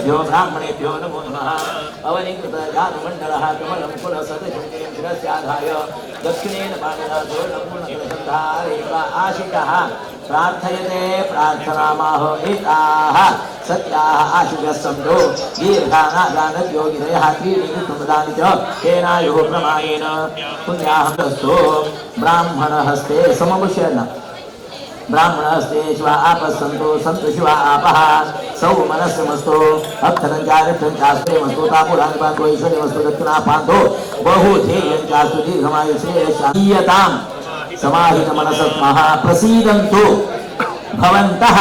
सर्वेभ्यो ब्राह्मणेभ्यो नमो नमः। अवनीकृत जातमण्डलः कमलं कुलसदृशं शिरस्याधाय दक्षिणेन पाणिना सुवर्णपूर्णकलशन्धारयित्वा आशिषः प्रार्थयते प्रार्थनामाह एताः सत्याः आशिषः सन्तो दीर्घानादानयोगिनयः त्रीणि कृतपदानि च तेनायुः प्रमाणेन पुण्याहस्तु ब्राह्मणहस्ते सममुष्यन् ब्राह्मणहस्ते शिवा आपस्सन्तो सन्तु शिवा आपः सौ मनस्समस्तो अक्षरञ्चारिष्ठञ्चास्त्रेमस्तु तापुरानिपातो ऐश्वर्यमस्तु दक्षिणापान्तो बहुधेयञ्चास्तु दीर्घमायुश्रेयशायताम् समाहितमनसत्मः प्रसीदन्तु भवन्तः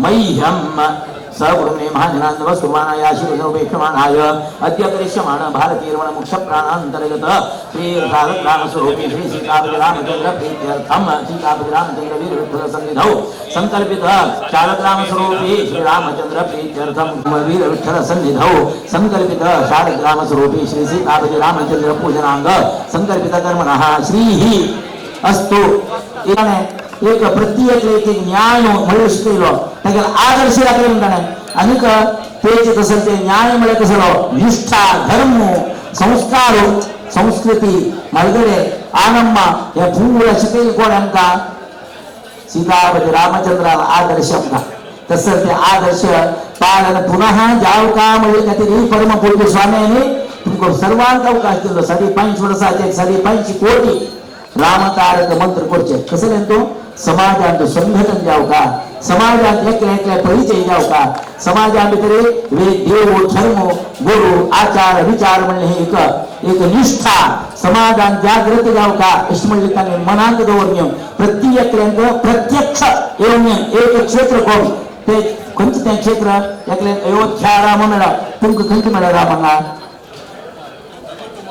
मह्यम् सगुरुमे महाजनान्वस्तुमानायाशिवनोपेक्षमाणाय अद्य करिष्यमाण भारतीयरमण मुक्षप्राणान्तर्गत श्रीरामस्वरूपी श्री सीतापतिरामचन्द्र प्रीत्यर्थं सीतापतिरामचन्द्र वीरविठ्ठलसन्निधौ संकल्पित शारदारामस्वरूपी श्रीरामचन्द्र प्रीत्यर्थं वीरविठ्ठलसन्निधौ संकल्पित शारदारामस्वरूपी श्री सीतापतिरामचन्द्र पूजनांग संकल्पित कर्मणः श्रीः अस्तु एक प्रत्येक न्याय मिळू शकलो त्याला आदर्श लागले म्हणताना अनेक तेच तसं ते न्याय मिळत असलो निष्ठा धर्म संस्कार संस्कृती मळगडे आनम्म या पूर्ण शिकल कोण आमका सीतापती रामचंद्राला आदर्श आमका तसं ते आदर्श पालन पुन्हा जाव का म्हणजे काहीतरी परमपूज्य स्वामीने तुमको सर्वांचा अवकाश दिलो 5.5 वर्षाचे 5.5 कोटी रामतारक मंत्र करचे कसं म्हणतो समाजात संघटन जाव का समाजात एकल्या परिचय जाव का समाजाभितरे देव धर्म गुरु आचार विचार म्हणले हे एक निष्ठा समाजात जागृत जाव का इष्टमल्लिकाने मनांत दौर्य प्रत्येक प्रत्यक्ष येऊन एक क्षेत्र कोण ते कोणते त्या क्षेत्र एकल्या अयोध्या राम म्हणा तुमक खंत म्हणा रामांना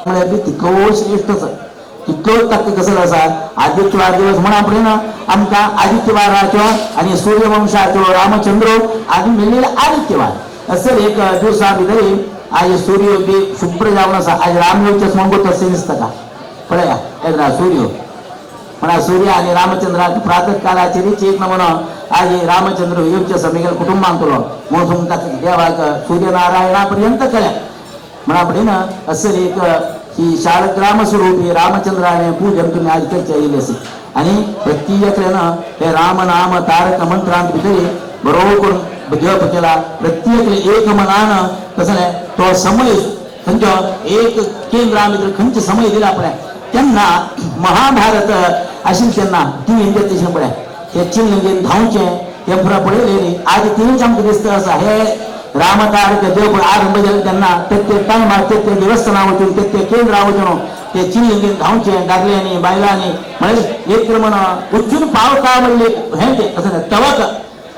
मला बी तिकोश श्रेष्ठच इतकं तक कसं असा आदित्यवार दिवस म्हणा ना आमका आदित्यवाराचो आणि सूर्यवंशाचो रामचंद्र आदि मिळलेला आदित्यवार असं एक दिवसाभितरी आज सूर्योदय शुभ्र जाऊन असा आज रामयोगच म्हणतो तसे नसतं का पळया एकदा सूर्य म्हणा सूर्य आणि रामचंद्र प्रातःकालाची रीच एक म्हणा आज रामचंद्र योगच्या समेल कुटुंबांतलो म्हणून देवाक सूर्यनारायणापर्यंत कळ्या म्हणा ना असं एक ही शाळग्राम स्वरूपी रामचंद्राने पूजन तुम्ही आज करता येईल असे आणि प्रत्येकानं हे राम नाम तारक मंत्रांभितरी बरोबर जप केला प्रत्येक एक मनानं कसं नाही तो समय खंच एक केंद्रामित्र खंच समय दिला आपल्या त्यांना महाभारत अशी त्यांना ती इंद्रिय पड्या ते चिन्ह धावचे ते फुरा पडले आज तिने आमचं दिसतं असं हे रामतारक जप आरंभ झाले त्यांना ते टाइम ते दिवस नावचून ते केंद्र आवचून ते चिन्ह धावचे डागल्याने बायलाने म्हणजे एक मन उच्चून पाव का म्हणले हे ते असं तवक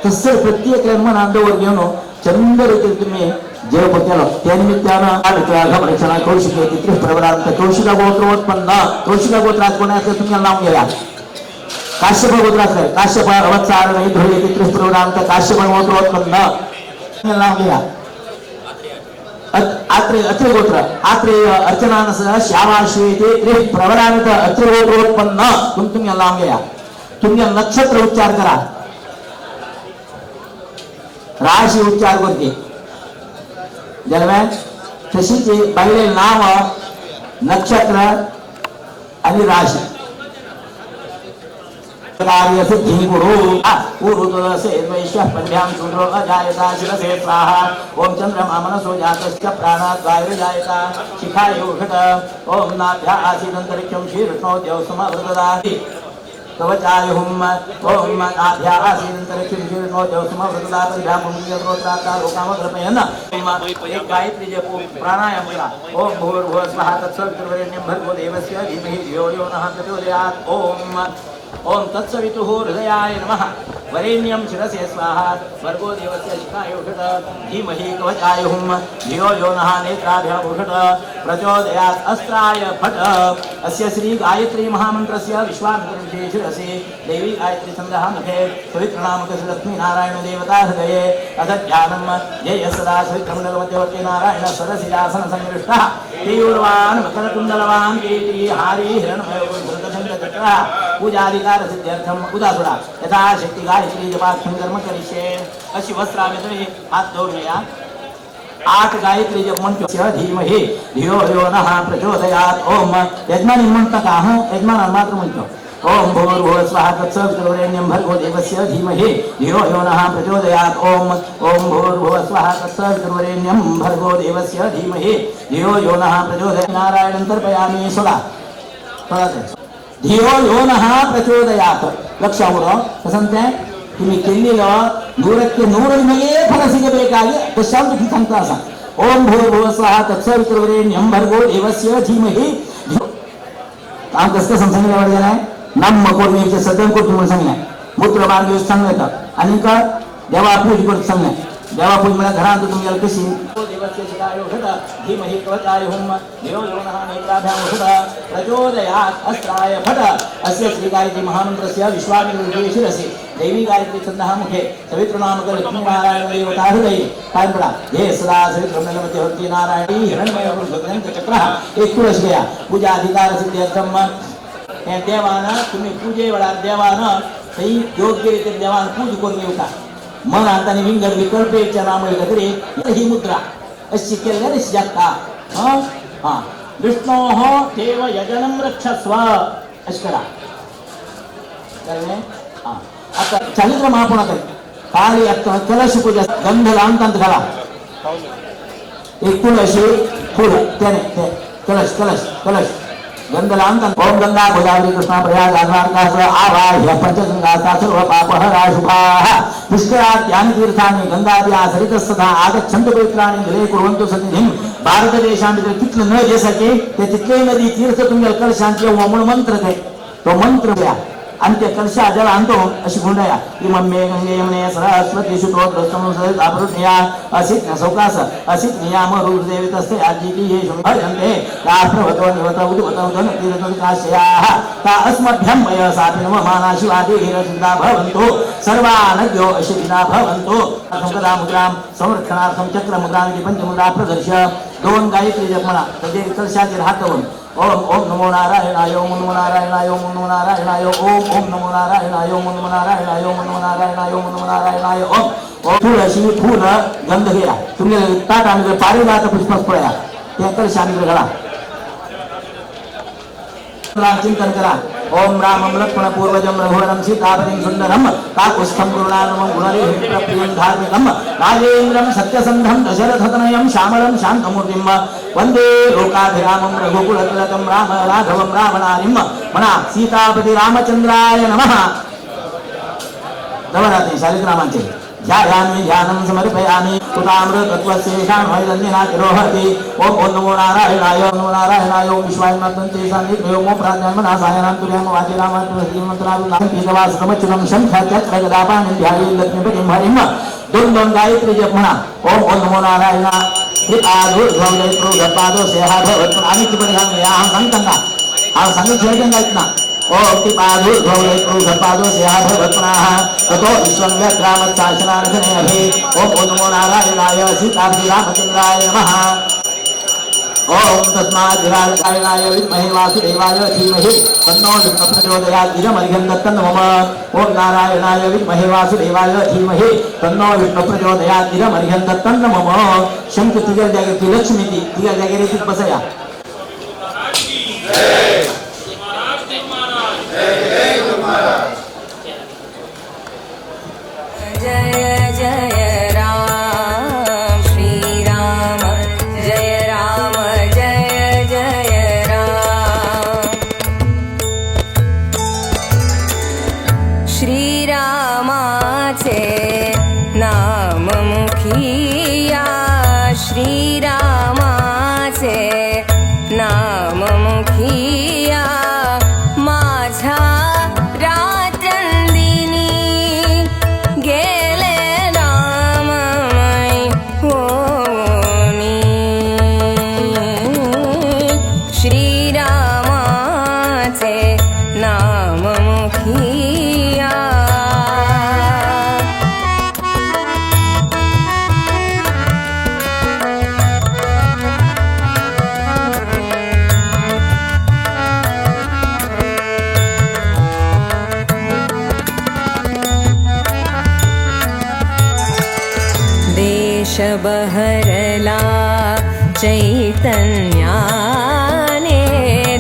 तसं प्रत्येक मन अंधवर घेऊन चंद रीती तुम्ही जप केलं त्यानिमित्तानं रक्षणा कौशिक त्रिप्रवरांत कौशिका गोत्रोत्पन्न कौशिका गोत्रात कोणाचं तुम्ही नाव घ्या काश्यप गोत्रात काश्यप अवत्सार नाही धोळे त्रिप्रवरांत काश्यप गोत्रोत्पन्न नाव घ्या आत्रे अत्रे गोत्र आत्रे अर्चनानसह श्यामाश्वेते त्रिप्रवरांत अत्रे गोत्रोत्पन्न तुम्ही नाव घ्या तुम्ही नक्षत्र उच्चार करा राशी उच्चार करते दरम्यान तशीच पहिले नाव नक्षत्र आणि राशी कार्य सिद्धि गुरु ऊर्ध्वसे वैश्यः पद्भ्यां शूद्रो अजायता शिरसे स्वाहा ओम चंद्रमा मनसो जातस्य प्राणात् वायुर्जायता शिखायो घट ओम नाभ्या आसीदन्तरिक्षं शीर्ष्णो द्यौसमवृददाति कवचायुहुम ओम नाभ्या आसीदन्तरिक्षं शीर्ष्णो द्यौसमवृददाति भ्यामुनियत्रोत्राता लोकामग्रपयन् एक गायत्री जप प्राणायाम करा ओम भूर्भुवः स्वः तत्सवितुर्वरेण्यं भर्गो देवस्य धीमहि धियो यो नः प्रचोदयात् ओम तत्सवितुः हृदयाय नमः वरेण्यं शिरसे स्वाहा वर्गो देवस्य शिखाय उषट धीमहि कवचायुहुम धियो यो नः नेत्राभ्याम् उषट प्रचोदयात् अस्त्राय फट अस्य श्री गायत्री महामन्त्रस्य विश्वामित्रविषये शिरसि देवी गायत्री छन्दः मुखे सवित्रनामकस्य लक्ष्मीनारायण देवता हृदये अदध्यानं जय सदा सवित्रमण्डलमध्यवर्ती नारायण सरसिजासन संकृष्टः केयूरवान् मकरकुण्डलवान् कीर्ति हारी हिरण्मयचक्रः पूजाधिकार सिद्ध्यर्थम उदासुरा यथा शक्ति गायत्री जपाख्यम कर्म करिष्ये अशी वस्त्रामितरे हात जोडूया 8 गायत्री जप मंत्र धीमहि धियो यो नः प्रचोदयात् ओम यजमानी म्हणता का हो यजमान मात्र म्हणतो ओम भूर्भुवः स्वः तत्सवितुर्वरेण्यं भर्गो देवस्य धीमहि धियो यो नः प्रचोदयात् ओम भूर्भुवः स्वः तत्सवितुर्वरेण्यं भर्गो देवस्य धीमहि धियो यो नः प्रचोदयात् नारायणं तर्पयामि सोडा धियो यो नः प्रचोदयात् लक्षावर कसंते तुम्ही केलेलं 100% ನಿಮಗೆ ಫಲ ಸಿಗಬೇಕಾಗಿ ದಶಾಂಶ ಸಂತಾಸ ಓಂ ಭೂರ್ಭುವಃ ಸ್ವಃ ತತ್ಸವಿತುರ್ವರೆಣ್ಯಂ ಭರ್ಗೋ ದೇವस्य धीमहि काम कसं सांगितलं वाटलं ನಮ್ಮ कोर्मीचे सदन कोर्ट म्हणून सांगले मूत्र मार्ग सांगले आणि का देवा पूज कोर्ट सांगले देवा पूज मला घरात तुम्ही याल कशी देवस्य शिकाय औषध धीमहि कवचाय हुम धियो यो नः नेत्राभ्याम औषध प्रचोदयात् अस्त्राय फट अस्य श्री गायत्री महामन्त्रस्य विश्वामित्रविषये शिरसि देवी गायत्री छन्दः मुखे सवित्रनामक लक्ष्मीनारायण देवता हृदये काय पडा हे सदा सवित्रमण्डलमध्यवर्ती नारायण हिरण्मयचक्रः एक तुळस गया पूजा अधिकार सिद्ध्यर्थम हे देवानं तुम्ही पूजे वेळा देवानं सही योग्य रीतीने देवानं पूज करून येऊका मन आणि विंगड विकल्पेच्या नाम एकत्रे ही मुद्रा अशी केल्याने जाता हा विष्णोः देव यजनं रक्षस्व अश्करा हा आता चालित्र महापुणाकडे काळी आता कलश पूजा गंध लांबतांत घाला एक तुळशी फुल त्याने कलश कलश कलश गंध लांबतांत ओम गंगा गोदावरी कृष्णा प्रयाग आधारकास आवाह्य पंचगंगा सर्व पापहरा शुभाः पुष्करात् यानि तीर्थानि गंगाद्या सरितस्तथा आगच्छन्तु पवित्राणि जले कुर्वन्तु सन्निधिं भारत देशामध्ये तिथलं न जे सके ते तिथले नदी तीर्थ तुम्ही कलशांचे वमन मंत्र ते तो मंत्र द्या आणि ते कलशा जल आणतो अशी गुंडाया की मम्मे गंगे यमुने सरस्वती शुक्रोत्तम सरितापरुण्या असित सौकास असित नियाम रुद्रदेवी तस्ते आजी की ये भजन्ते या प्रभतो निवत उद्वत उदन तीर्थकाशयाः ता अस्मभ्यं मय सापिनम माना शिवादि हिरसिद्धा भवन्तु सर्वानद्यो अशिविना भवन्तु संकदा मुद्रां संरक्षणार्थं चक्र मुद्रां पंचमुद्रा प्रदर्श्य 2 गायत्री जप म्हणा म्हणजे कलशाचे हातवून ओम ओम नमो नारायणाय ओम नमो नारायणाय ओम नमो नारायणाय ओम ओम नमो नारायणाय ओम नमो नारायणाय ओम नमो नारायणाय ओम नमो नारायणाय ओम ओम तुळशी फूल गंध घ्या तुम्ही ताट आणि पारिजात पुष्पस पळया त्या कलशाने घाला चिंतन करा ओम रामं लक्ष्मण पूर्वजं रघुवरं सीतापतिं सुंदरं काकुत्स्थं गुरुणानमं गुणरिप्रियं धार्मिकं राजेन्द्रं सत्यसन्धं दशरथतनयं श्यामलं शान्तमूर्तिं वन्दे लोकाभिरामं रघुकुलतिलकं राम राघवं रामनारीं म्हणा सीतापती रामचंद्राय नमः नवरात्री शालिग्रामांचे ध्यायामि ध्यानं समर्पयामि उतामृतत्वशेषान्वयदन्यनातिरोहति ओम ओम नमो नारायणाय ओम नमो नारायणाय ओम विश्वामित्रं सान्निध्यो ओम प्राज्ञानमनासायनां तुर्यं वाचिरामत्वश्रीमन्त्राविनां पीतवासकमच्युतं शङ्खचक्रगदापाणिं ध्याये लक्ष्मीपतिं हरिं 2 गायत्री जप म्हणा ओम ओम नमो नारायण पादो सेहा भवत आणि ती पण या सांगताना हा सांगितलं ना ओम ती पादो सेहा भवत्नाः ततो विश्वव्याक्रामच्चाशनार्घने अभि ओम ओम नमो नारायणाय सीतापति रामचंद्राय नमः ओम तस्मात् विराजकाय विद्महे वासुदेवाय धीमहि तन्नो विष्णुः प्रचोदयात् इदमर्घ्यं दत्तं मम ओम नारायणाय विद्महे वासुदेवाय धीमहि तन्नो विष्णुः प्रचोदयात् इदमर्घ्यं दत्तं मम शंख तिगर जागेची लक्ष्मी ती तिगर जागेची बसया जय जय राम श्री राम जय राम जय जय राम श्री रामाचे नाम मुखिया श्री रामाचे बहरला चैतन्याने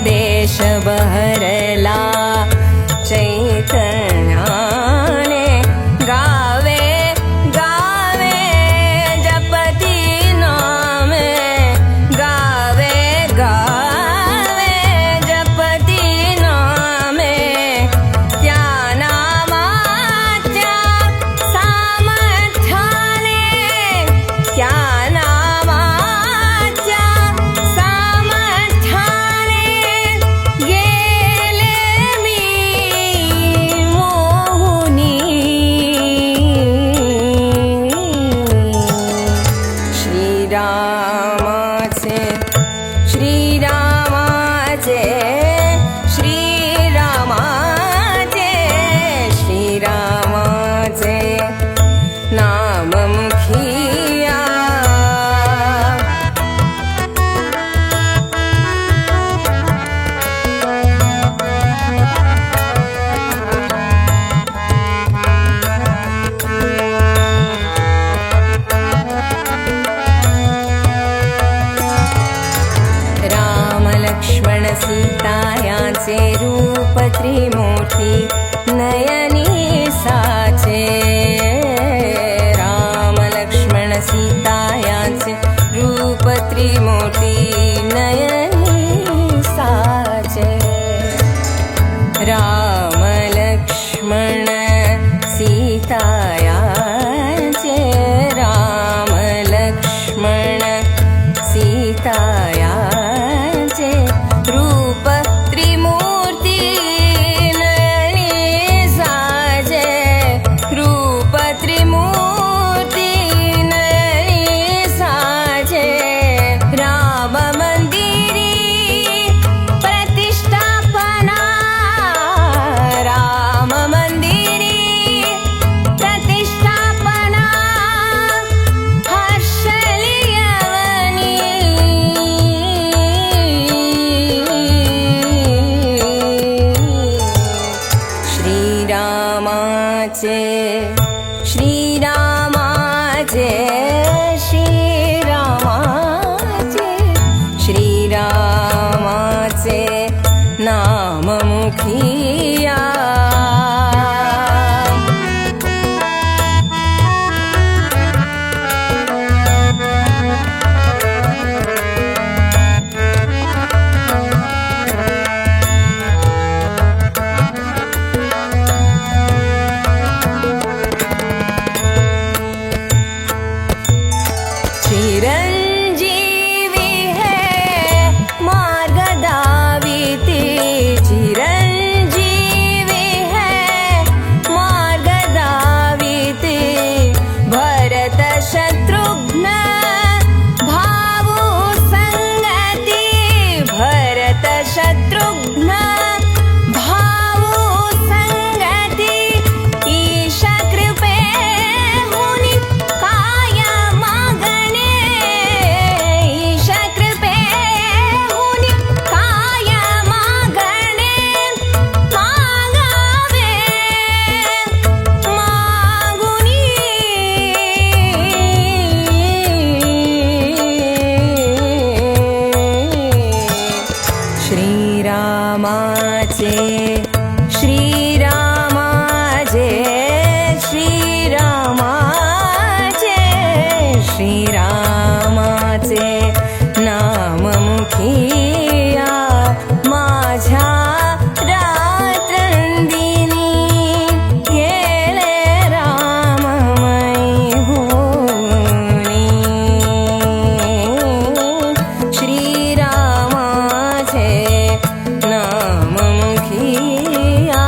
देश बहरला चैतन्याने गावे गावे जपती नामे गावे गावे जपती नामे त्या नामाच्या सामर्थ्याने त्या नामाच्या सामर्थ्याने गेले मी मोहुनी श्रीरामाचे श्रीरामाचे श्रीरामाचे श्रीरामाचे नाम मुखिया राम लक्ष्मण सीता यांचे रूप त्रिमूर्ती नयनी साचे राम लक्ष्मण सीता यांचे रूप त्रिमूर्ती नयनी साचे राम लक्ष्मण सीता यांचे राम लक्ष्मण सीता यांचे रूप त्रिमूर्ती नयनी साजे रूप त्रिमूर्ती नयनी साजे राम मंदिरी प्रतिष्ठापना राम मंदिरी प्रतिष्ठापना श्रीरामाचे श्रीरामाचे श्रीरामाचे श्रीरामाचे नाम मुखिया चिरंजीवी है मार्ग दाविती चिरंजीवी है मार्ग दाविती भरत शत्रुघ्न भावु संगती भरत शत्रुघ्न भावु संगती ईश कृपे हुनी काय मागणे ईश कृपे हुनी काय मागणे मागावे मागुनी श्रीरामाचे श्रीरामाचे श्रीरामाचे श्रीरामाचे नाम मुखिया माझ्या रात्रंदिनी गेले राममय होनी श्रीरामाचे नाम मुखिया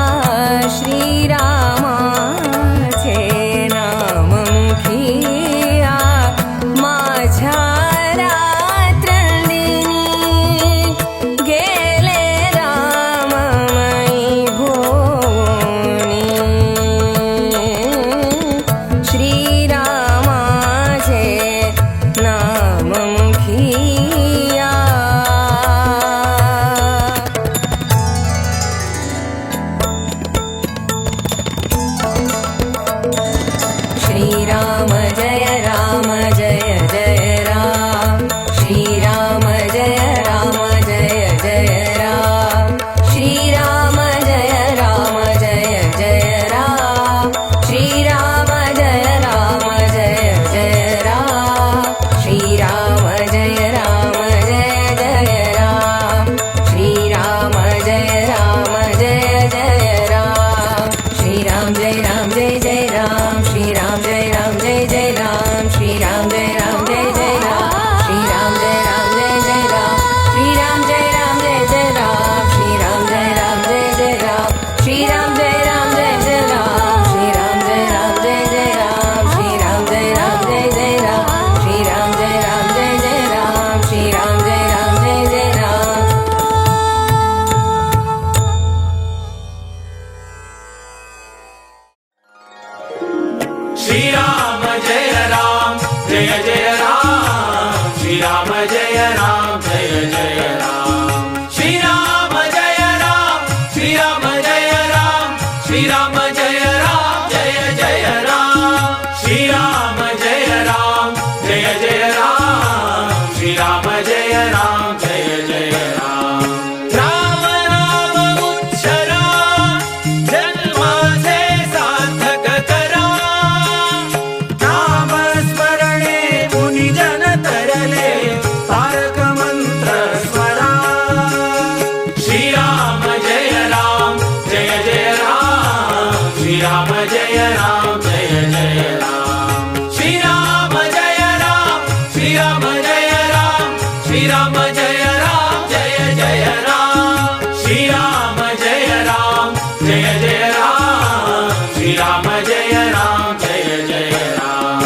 श्रीराम जय राम जय जय राम श्रीराम जय राम जय जय राम श्रीराम जय राम श्रीराम जय राम श्रीराम जय राम जय जय राम श्रीराम जय राम जय जय राम श्रीराम जय राम जय जय राम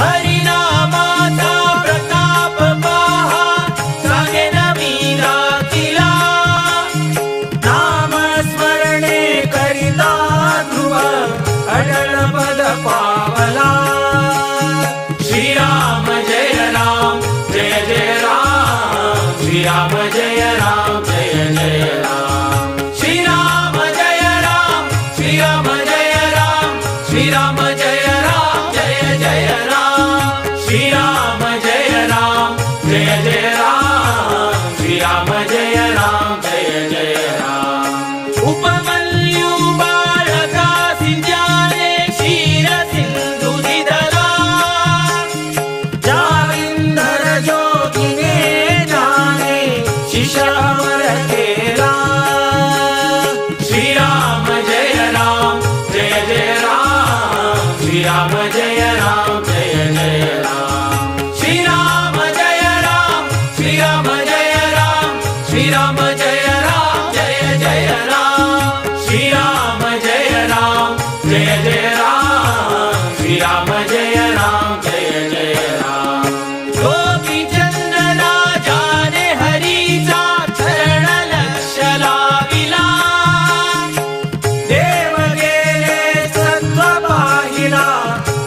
हरिनामाचा प्रताप पहा सांगेन मी दाखिला नाम स्मरणे करिता ध्रुव अडल पद पावला श्रीराम जय राम जय जय राम श्रीराम जय राम जय जय राम श्रीराम जय राम श्रीराम जय राम श्रीराम जय राम जय जय राम श्रीराम जय राम जय जय राम श्रीराम जय राम जय जय राम उपमन्यु बालका सिंजाने क्षीर सिंधु दिदला जाविंदर जोगिने जाने शिशावर केला श्रीराम जय राम जय जय राम श्रीराम जय राम जय जय राम श्रीराम जय राम श्रीराम जय राम श्रीराम जय राम जय जय राम श्रीराम जय राम जय जय राम श्रीराम जय राम जय जय राम गोपी चंदना जाने हरीचा चरण लक्ष लाविला देव गेले सत्व पाहिला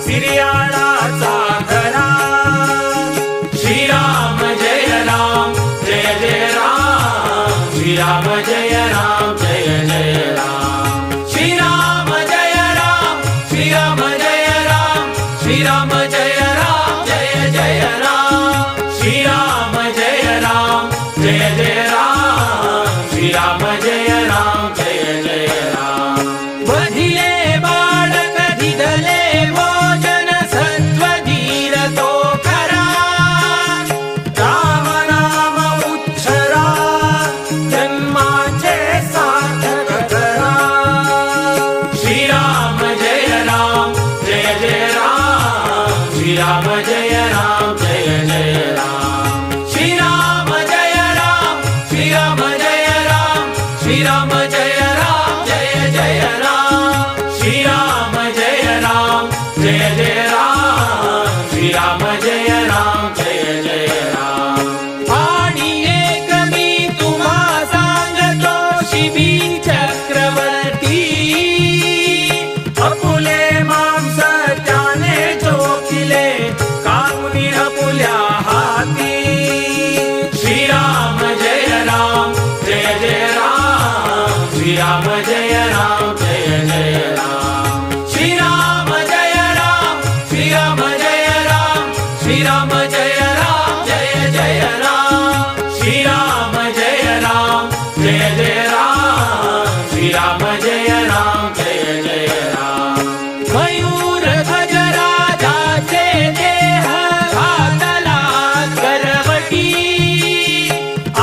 सिरियाळाचा घरा श्रीराम जय राम जय जय राम श्रीराम जय राम जय जय राम श्रीराम जय राम श्रीराम जय राम श्रीराम जय राम जय जय राम श्रीराम जय राम जय जय राम श्रीराम जय राम जय जय राम वधिले बाळक दिदले भोजन सत्व धीर तो खरा राम नाम उच्चरा जन्माचे सार्थक करा श्रीराम जय राम जय जय राम श्रीराम जय राम जय जय राम श्रीराम जय राम श्रीराम जय राम श्रीराम जय राम जय जय राम श्रीराम जय राम जय जय राम श्रीराम जय राम जय जय राम आणि एक मी तुम्हा सांगतो शिबी चक्रवर्ती अपुले मांस त्याने चोखिले कामुनी अपुल्या हाती श्रीराम जय राम जय जय राम श्रीराम जय राम जय जय राम श्रीराम जय राम श्रीराम जय राम श्रीराम जय राम जय जय राम श्रीराम जय राम जय जय राम श्रीराम जय राम जय जय राम मयूर ध्वज राजाचे देह घातला करवटी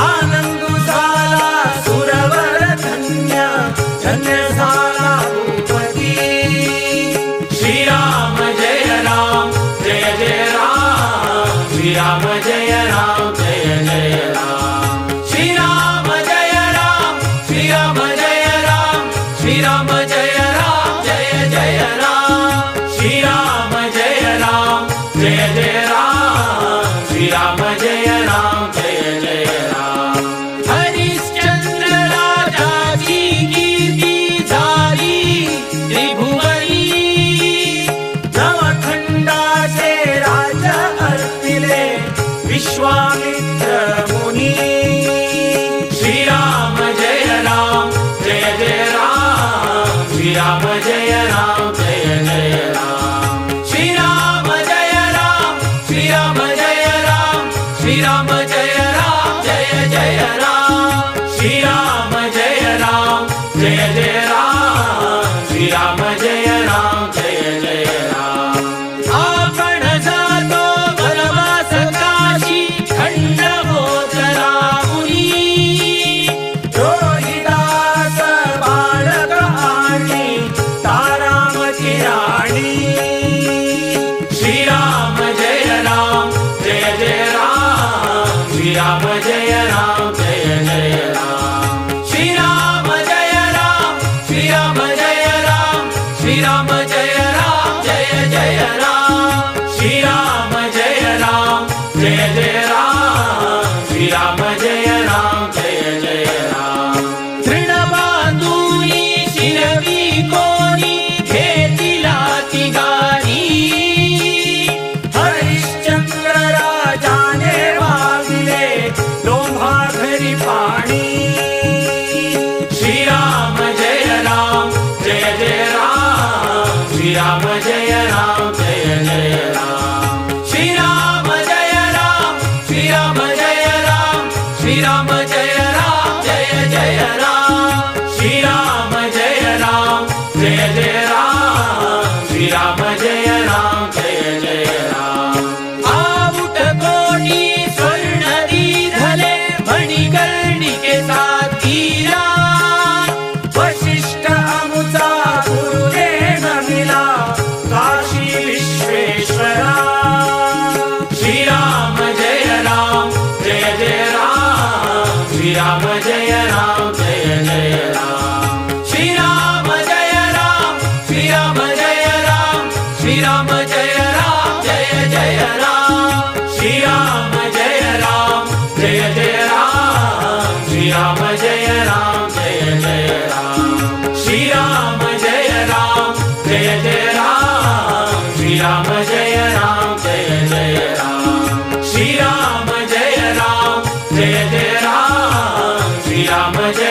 आनंद झाला सुरवर धन्य धन्य झाला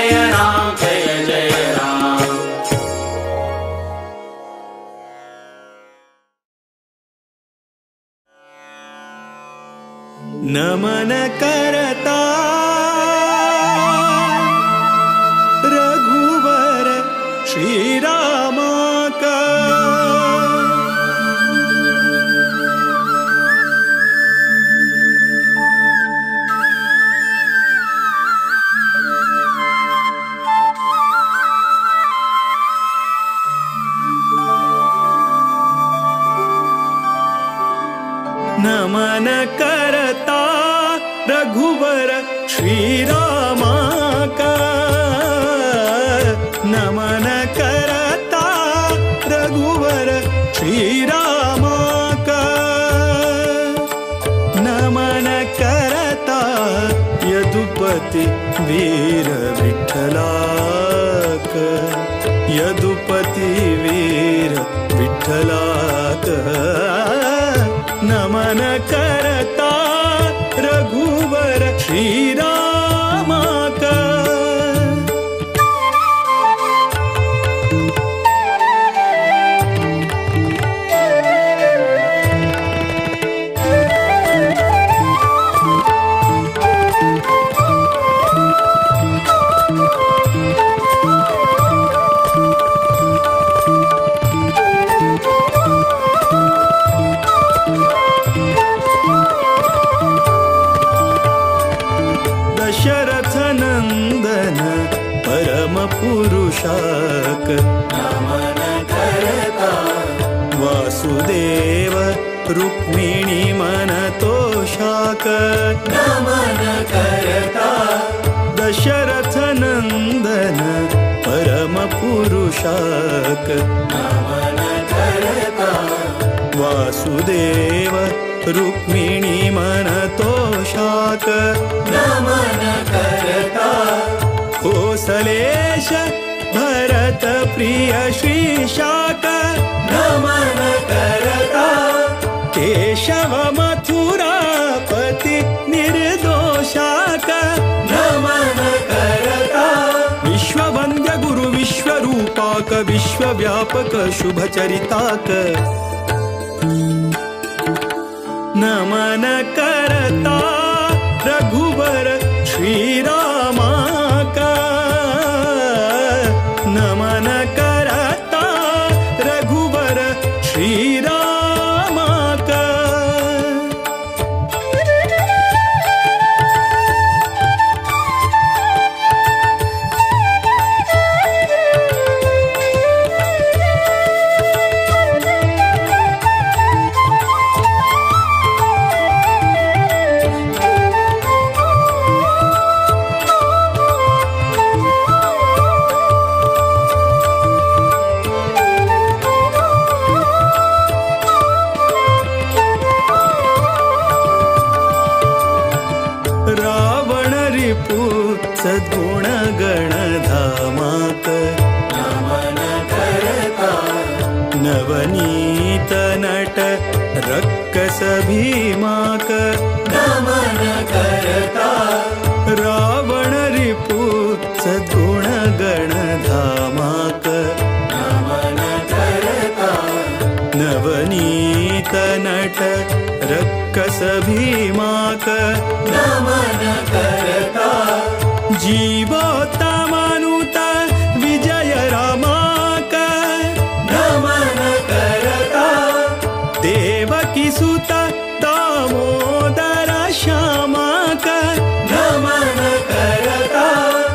जय राम जय जय राम. नमन करता रघुवर श्रीराम का. नमन करता रघुवर श्रीराम का. नमन करता रघुवर श्रीराम का. नमन करता यदुपति वीर विठ्ठला का. यदुपति वीर विठ्ठला का. नमन करता रघुवर श्रीराम का. दशरथ नंदन परम पुरुषाक. नमन करता वासुदेव रुक्मिणी मन तोषाक. नमन करता दशरथ नंदन परम पुरुषाक. नमन करता वासुदेव रुक्मिणी मन तोषाक. नमन करता कोसलेश भरत प्रिय श्रीशाक. नमन करता केशव मथुरापति निर्दोषाक. नमन करता विश्ववन्द्य गुरु विश्वरूपाक. विश्वव्यापक शुभचरिताक. नमन करता रघुवर श्रीराम का. नमन करता रघुवर श्रीराम का. रावण रिपु सद्गुण गणधामाक. नमन करता नवनीत नट रक्कस भीमाक. नमन करता रावण रिपु सद्गुण गणधामाक. नमन करता नवनीत नट रक्कस भीमाक. नमन करता जीवोत्तमानुता विजय रामाक. नमन करता देवकी सुत दामोदर श्यामाक. नमन करता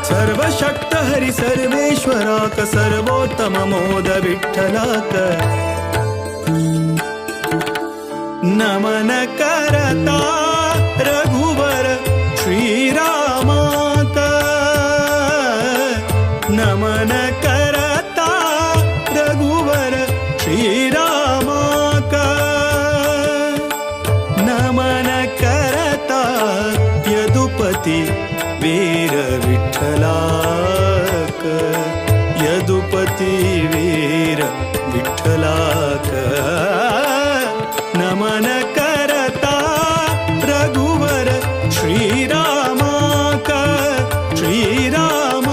सर्वशक्त हरि सर्वेश्वराक. सर्वोत्तम मोद विठ्ठलाक. नमन करता रघुवर श्रीराम का. नमन करता रघुवर श्रीराम का. नमन करता यदुपति वीर विठ्ठला का. यदुपति वीर विठ्ठला का. नमन करता रघुवर श्रीराम का. श्रीराम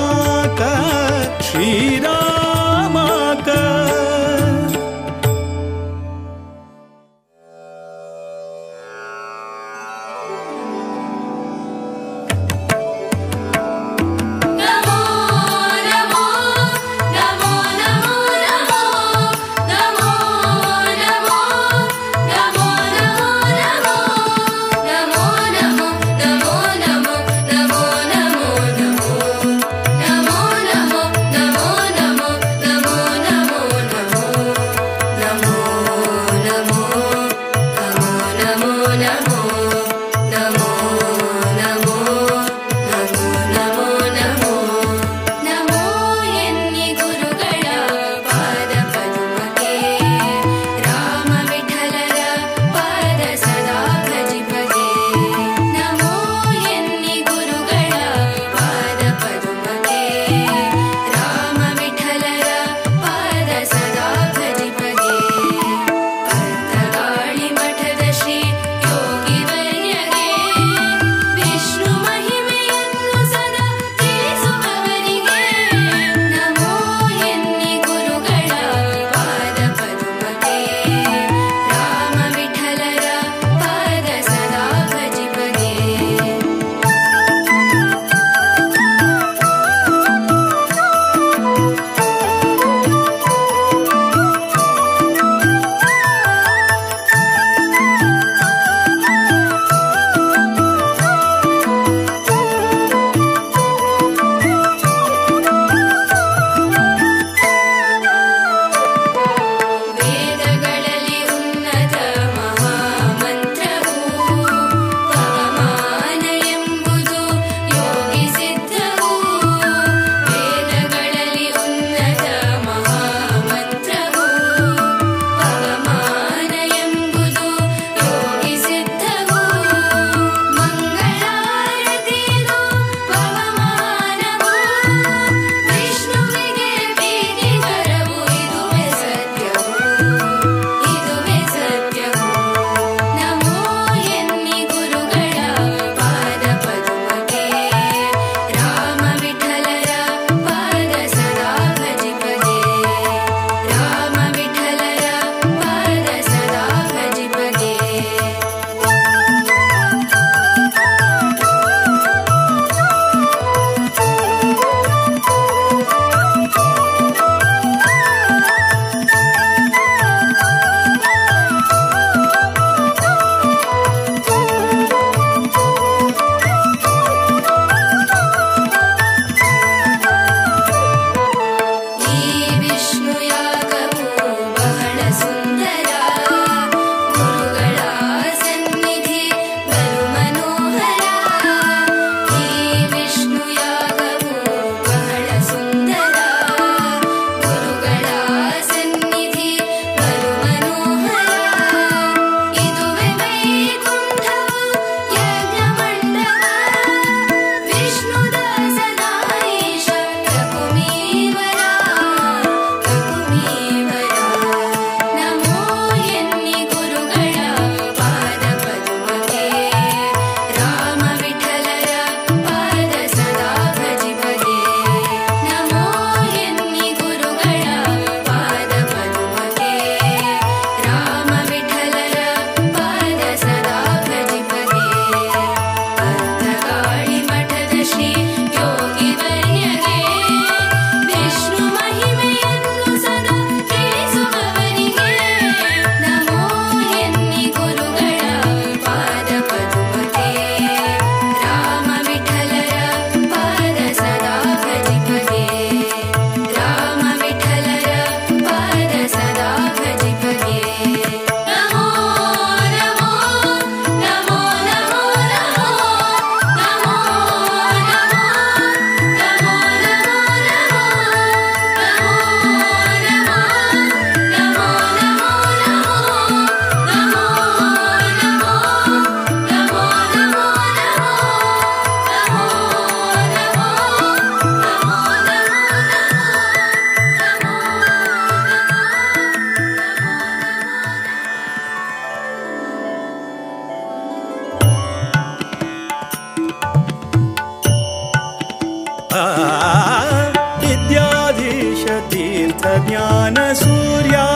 ज्ञान सूर्या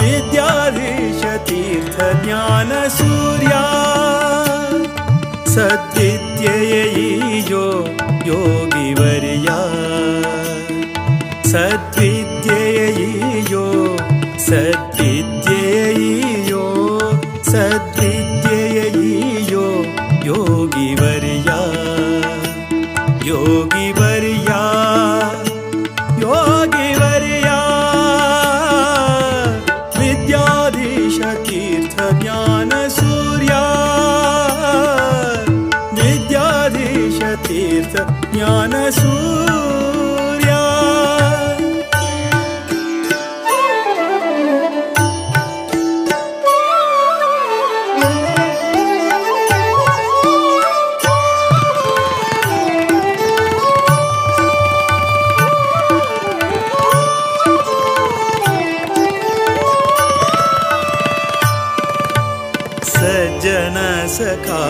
विद्याधीश तीर्थ ज्ञान सूर्या सद्विद्येयो योगिवर्या सद्विद्येयो सद्विद्येयो सद्विद्येयो योगिवर्या योगिवर्या योगिवर्या विद्याधीश तीर्थ ज्ञान सूर्या विद्याधीश तीर्थ ज्ञान सूर्या सज्जन सखा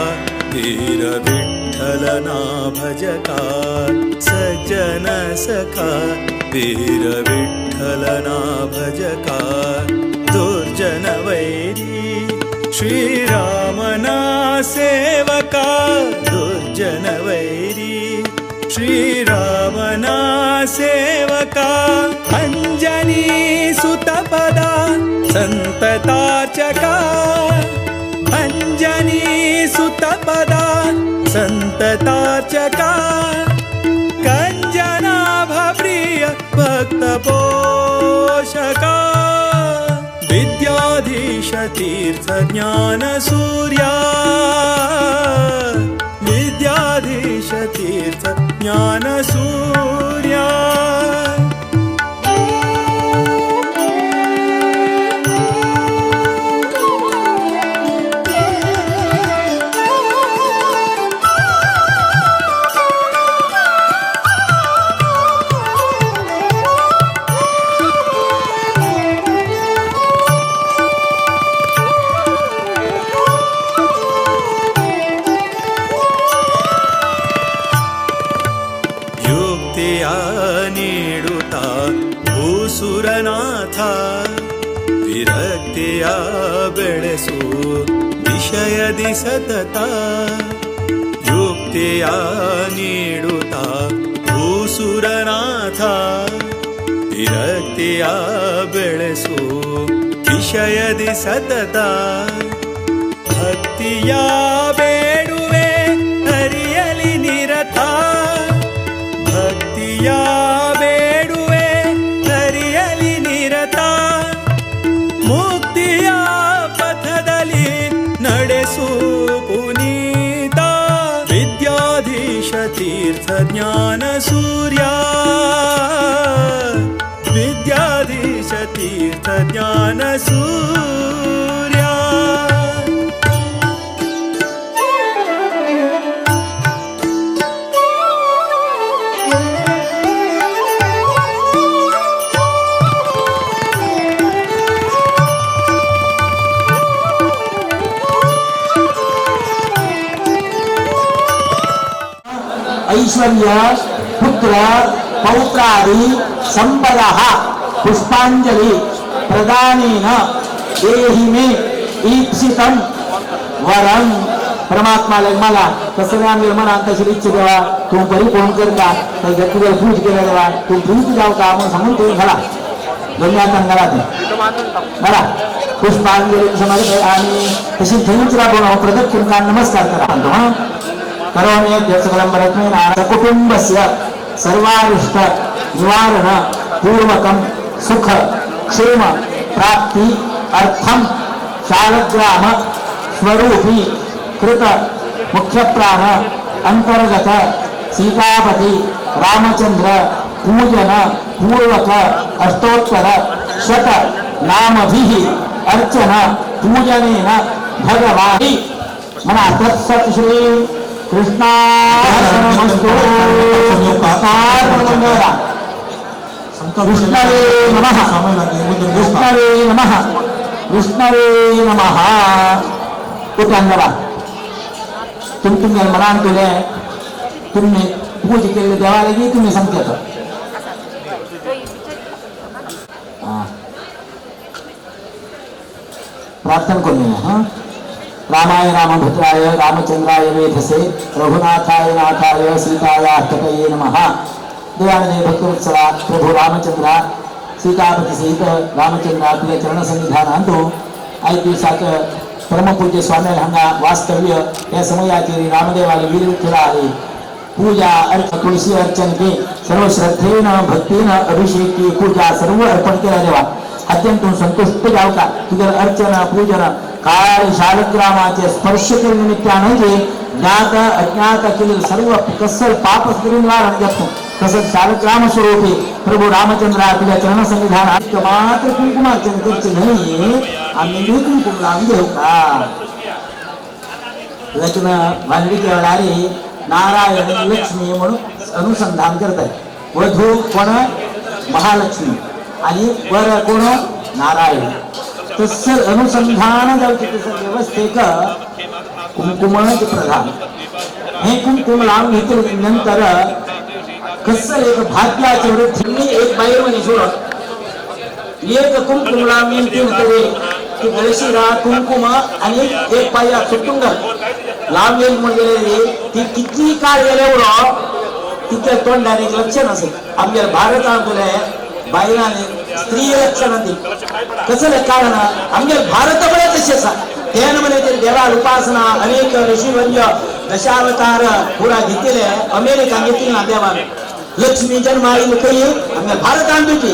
धीर विठ्ठलना भजका सज्जन सखा धीर विठ्ठलना भजका दुर्जन वैरी श्रीरामना सेवका दुर्जन वैरी श्रीरामना सेवका अंजनी सुतपदा संततार्चका अंजनी सुतपदा संततार्चका कंजनाभप्रिय भक्तपोषका विद्याधीश तीर्थ ज्ञान सूर्या विद्याधीश तीर्थ ज्ञान सूर्या ನೀಡುತ್ತಾ ಭೂಸುರನಾಥ ವಿರಕ್ತಿಯ ಬೆಳೆಸು ವಿಷಯದಿ ಸತತ ಯುಕ್ತಿಯ ನೀಡುತ್ತಾ ಭೂಸುರನಾಥ ವಿರಕ್ತಿಯ ಬೆಳೆಸು ವಿಷಯದಿ ಸತತ ಭಕ್ತಿಯ ಬೇಡುವೆ ಹರಿಯಲಿ ನಿರತ ಭಕ್ತಿಯ ಬೇಡುವೆ ಹರಿಯಲಿ ನಿರತ ಮುಕ್ತಿಯ ಪಥದಲ್ಲಿ ನಡೆಸು ಪುನೀತ ವಿದ್ಯಾಧೀಶ ತೀರ್ಥ ಜ್ಞಾನ ಸೂರ್ಯ ವಿದ್ಯಾಧೀಶ ತೀರ್ಥ ಜ್ಞಾನ ಸೂರ್ಯ ऐश्वर्य पुत्र पौत्रादि संपदः पुष्पांजलि प्रदानेन देहि मे ईप्सितं वरं परमात्मा मला कसल्या निर्माण तशी इच्छा देवा तू परिपूर्ण करता तर तुझ्या पूज केला देवा तू प्रीती जाऊ का म्हणून सांगून तो घाला धन्यवाद घाला मला पुष्पांजलि समाज आणि तशी धनुच राबवून प्रदक्षिण का नमस्कार करा करोमि सकलं परस्मै नारायण कुटुंबस्य सर्वारिष्ट निवारण पूर्वकं सुख क्षेम प्राप्ति अर्थम शालग्राम स्वरूपी कृत मुख्य प्राण अंतर्गत सीतापति रामचंद्र पूजन पूर्वक अष्टोत्तर शत नामभिः अर्चन पूजनेन भगवान् मना तत्सत् श्री कृष्णार्पणमस्तु विष्णवे नमः विष्णवे नमः विष्णवे नमः कुटुंबा तुमच्या मनान तुले तुम्ही पूजा केले देवाला की तुम्ही सांगता प्रार्थना करूया हा. रामाय रामभद्राय रामचंद्राय वेधसे रघुनाथाय नाथाय सीताय अष्टकये नमः. दयानंद भक्तवत्सला प्रभू रामचंद्रा सीतापती सहित रामचंद्र आपल्या चरण सन्निधान आणतो. 5 दिवसाचं परमपूज्य स्वामी हांगा वास्तव्य या समयाचे रामदेवाला वीर विठ्ठला आहे. पूजा अर्चन तुळशी अर्चन के सर्व श्रद्धेनं भक्तीनं अभिषेक की पूजा सर्व अर्पण केला देवा. अत्यंत संतुष्ट जाऊ का तुझं अर्चन पूजन काळ शालग्रामाचे स्पर्श निमित्तानं जे ज्ञात अज्ञात केलेलं सर्व कसर पाप निवारण करतो. तसंच शालग्राम स्वरूपी प्रभू रामचंद्र तुझ्या चरण संविधान मात्र कुंकुमार्चन करते नाही आम्ही कुंकुम लावून घेऊ का. लग्न भांडीच्या वेळारी नारायण लक्ष्मी म्हणून अनुसंधान करतात. वधू कोण महालक्ष्मी आणि वर कोण नारायण. तसं अनुसंधान जाऊ तसं व्यवस्थेक कुंकुमाचे प्रधान. हे कुंकुम लावून घेतल्यानंतर कसं एक भाग्याचे वृद्धी एक बाई म्हणे सोडत एक कुंकुम लावून तीन करे की गळशीरा कुंकुम आणि एक पाया सुटून लावले म्हणजे ती किती काळ गेल्यावर तिच्या तोंडाने लक्षण असेल. आपल्या भारतात बाईनाने स्त्री लक्षण कसं कारण आमच्या भारत बळे तसेच त्यान म्हणे ते देवा उपासना अनेक ऋषीवर्य दशावतार पुरा घेतलेले अमेरिका घेतील ना देवा. लक्ष्मी जन्माई काही आमच्या भारत आणतो.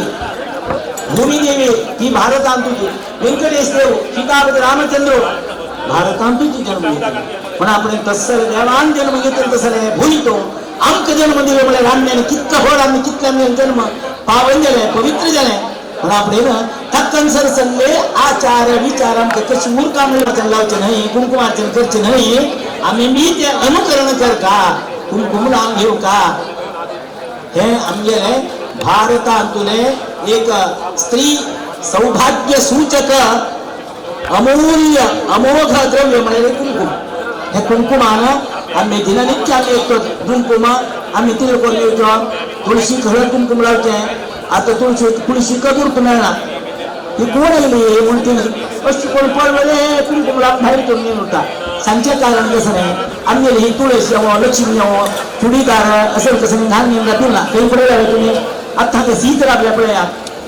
भूमिदेवी ही भारत आणतो. व्यंकटेश देव सीतापती रामचंद्र भारत आणतो जन्म. पण आपण तसं देवान जन्म घेतलं तसं भूलितो आमक जन्म दिले मला रामने कितका होड आम्ही कितका जन्म पावन झालाय पवित्र झालाय. पण आपण थक्कन सर सल्ले आचार विचार आमचे कशी मूर्खार्चन लावचे नाही कुंकुमार्चन करचे नाही. आम्ही मी ते अनुकरण कर का कुंकुम लावून घेऊ का. हे आमचे भारतातुले एक स्त्री सौभाग्य सूचक अमूल्य अमोघ द्रव्य म्हणजे कुंकुम. हे कुंकुमानं आम्ही दिननित्य आम्ही येतो कुंकुम आम्ही तिला कोण येतो. तुळशी खरं कुंकुम लावते. आता तुळशी कदूर तुम्हाला ही कोण येईल म्हणते अशी कोण पडले कुंकुम लावून बाहेर करून येऊन होता. सांगचे कारण कसं नाही आम्ही ही तुळशी यावं लक्ष्मी यावं चुडीदार असेल कसं नाही धान नेमका तुला काही पडे तुम्ही आता ते सीत राबल्या पडे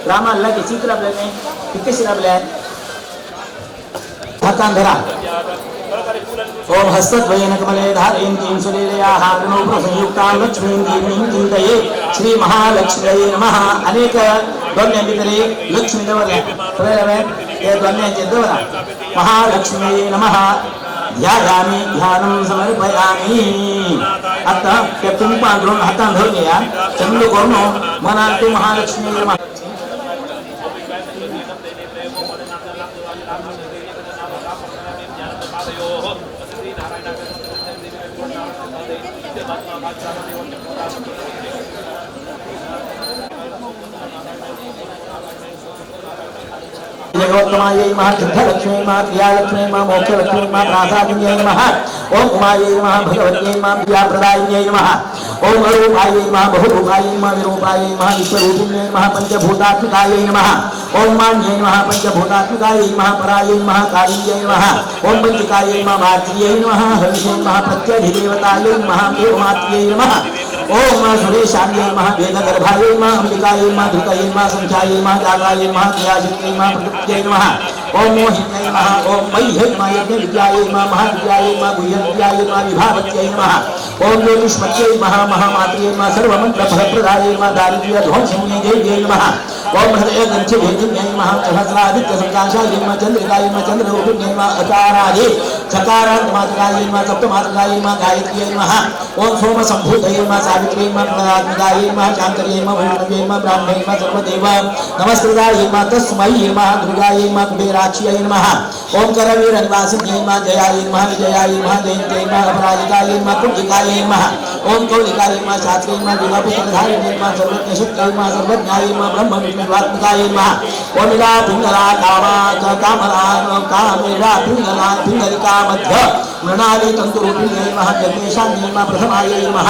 रामाला की सीत राबल्या नाही कशी राबल्या हातान धरा. ओम हस्तद्वयेन कमले धारयन्तीं सुलीलयाः प्रणोप्रसंयुक्तां लक्ष्मीं देवीं चिन्तये श्री महालक्ष्म्यै नमः. अनेक दोन्यांभितरे लक्ष्मी देवला ते दोन्यांचे देवला महालक्ष्म्यै नमः. ध्यायामि ध्यानं समर्पयामि. आता त्या तुम्ही पांढरून हातान धरून घ्या चंद करून मनात तू महालक्ष्मी नमः. जगोत्तमायै नमः. सिद्धलक्ष्मी नमः. प्रियालक्ष्मी नमः. मोक्षलक्ष्मी नमः. प्रासादिन्यै नमः. ओम उमायै नमः. भगवत्यै नमः. प्रियाप्रदायिन्यै नमः. ओम अरूपायै नमः. बहुरूपायै नमः. विरूपायै नमः. विश्वरूपिण्यै नमः. पंचभूतात्मिकायै नमः. ओम मान्यै नमः. पंचभूतात्मिकायै नमः. परायै नमः. कालियै नमः. ओम पंचकायै नमः. मात्र्यै नमः. हविषै नमः. प्रत्यधिदेवतायै नमः. देवमात्र्यै नमः. ओम सुरेशान्यै नमः. वेदगर्भायै नमः. अंबिकायै नमः. धृतयै नमः. संख्यायै नमः. जागायै नमः. क्रियाशक्त्यै नमः. प्रकृत्यै नमः. ओम मोहिन्यै नमः. ओम मह्यै नमः. यज्ञविद्यायै नमः. महाविद्यायै नमः. गुह्यविद्यायै नमः. विभावत्यै नमः. ओम ज्योतिष्मत्यै नमः. महामात्र्यै नमः. सर्वमन्त्रफलप्रदायै नमः. दारिद्र्यध्वंसिन्यै देव्यै नमः. ओम हृदय ग्रंथिभेदिन्यै नमः. सहस्रादित्य संकाशायै नमः. चंद्रिकायै नमः. चंद्ररूपिण्यै नमः. अकारादि सकारात्मात्मकायै नमः. सप्तमात्मकायै नमः. गायत्र्यै नमः. ओम सोम संभूतये नमः. सावित्र्यै नमः. प्रदात्मिकायै नमः. शान्तर्यै नमः. वैष्णव्यै नमः. ब्राह्मणे नमः. सर्वदेव नमस्कृतायै नमः. तस्मै नमः. दुर्गायै नमः. कुबेराक्ष्यै नमः. ओम करवीरनिवासिन्यै नमः. जयायै नमः. विजयायै नमः. जयन्त्यै नमः. अपराजितायै नमः. कुब्जिकायै नमः. ओम कौलिकायै नमः. शास्त्रै नमः. दिवापुत्रधारिण्यै नमः. सर्वज्ञशक्त्यै नमः. सर्वज्ञायै नमः. ब्रह्म विष्णुवात्मिकायै नमः. ओम इला पिंगला कामा कामला कामेरा पिंगला पिंगलिका मध्य मृणाली तंतुरूपिण्यै नमः. जगेशान्यै नमः. प्रथमायै नमः.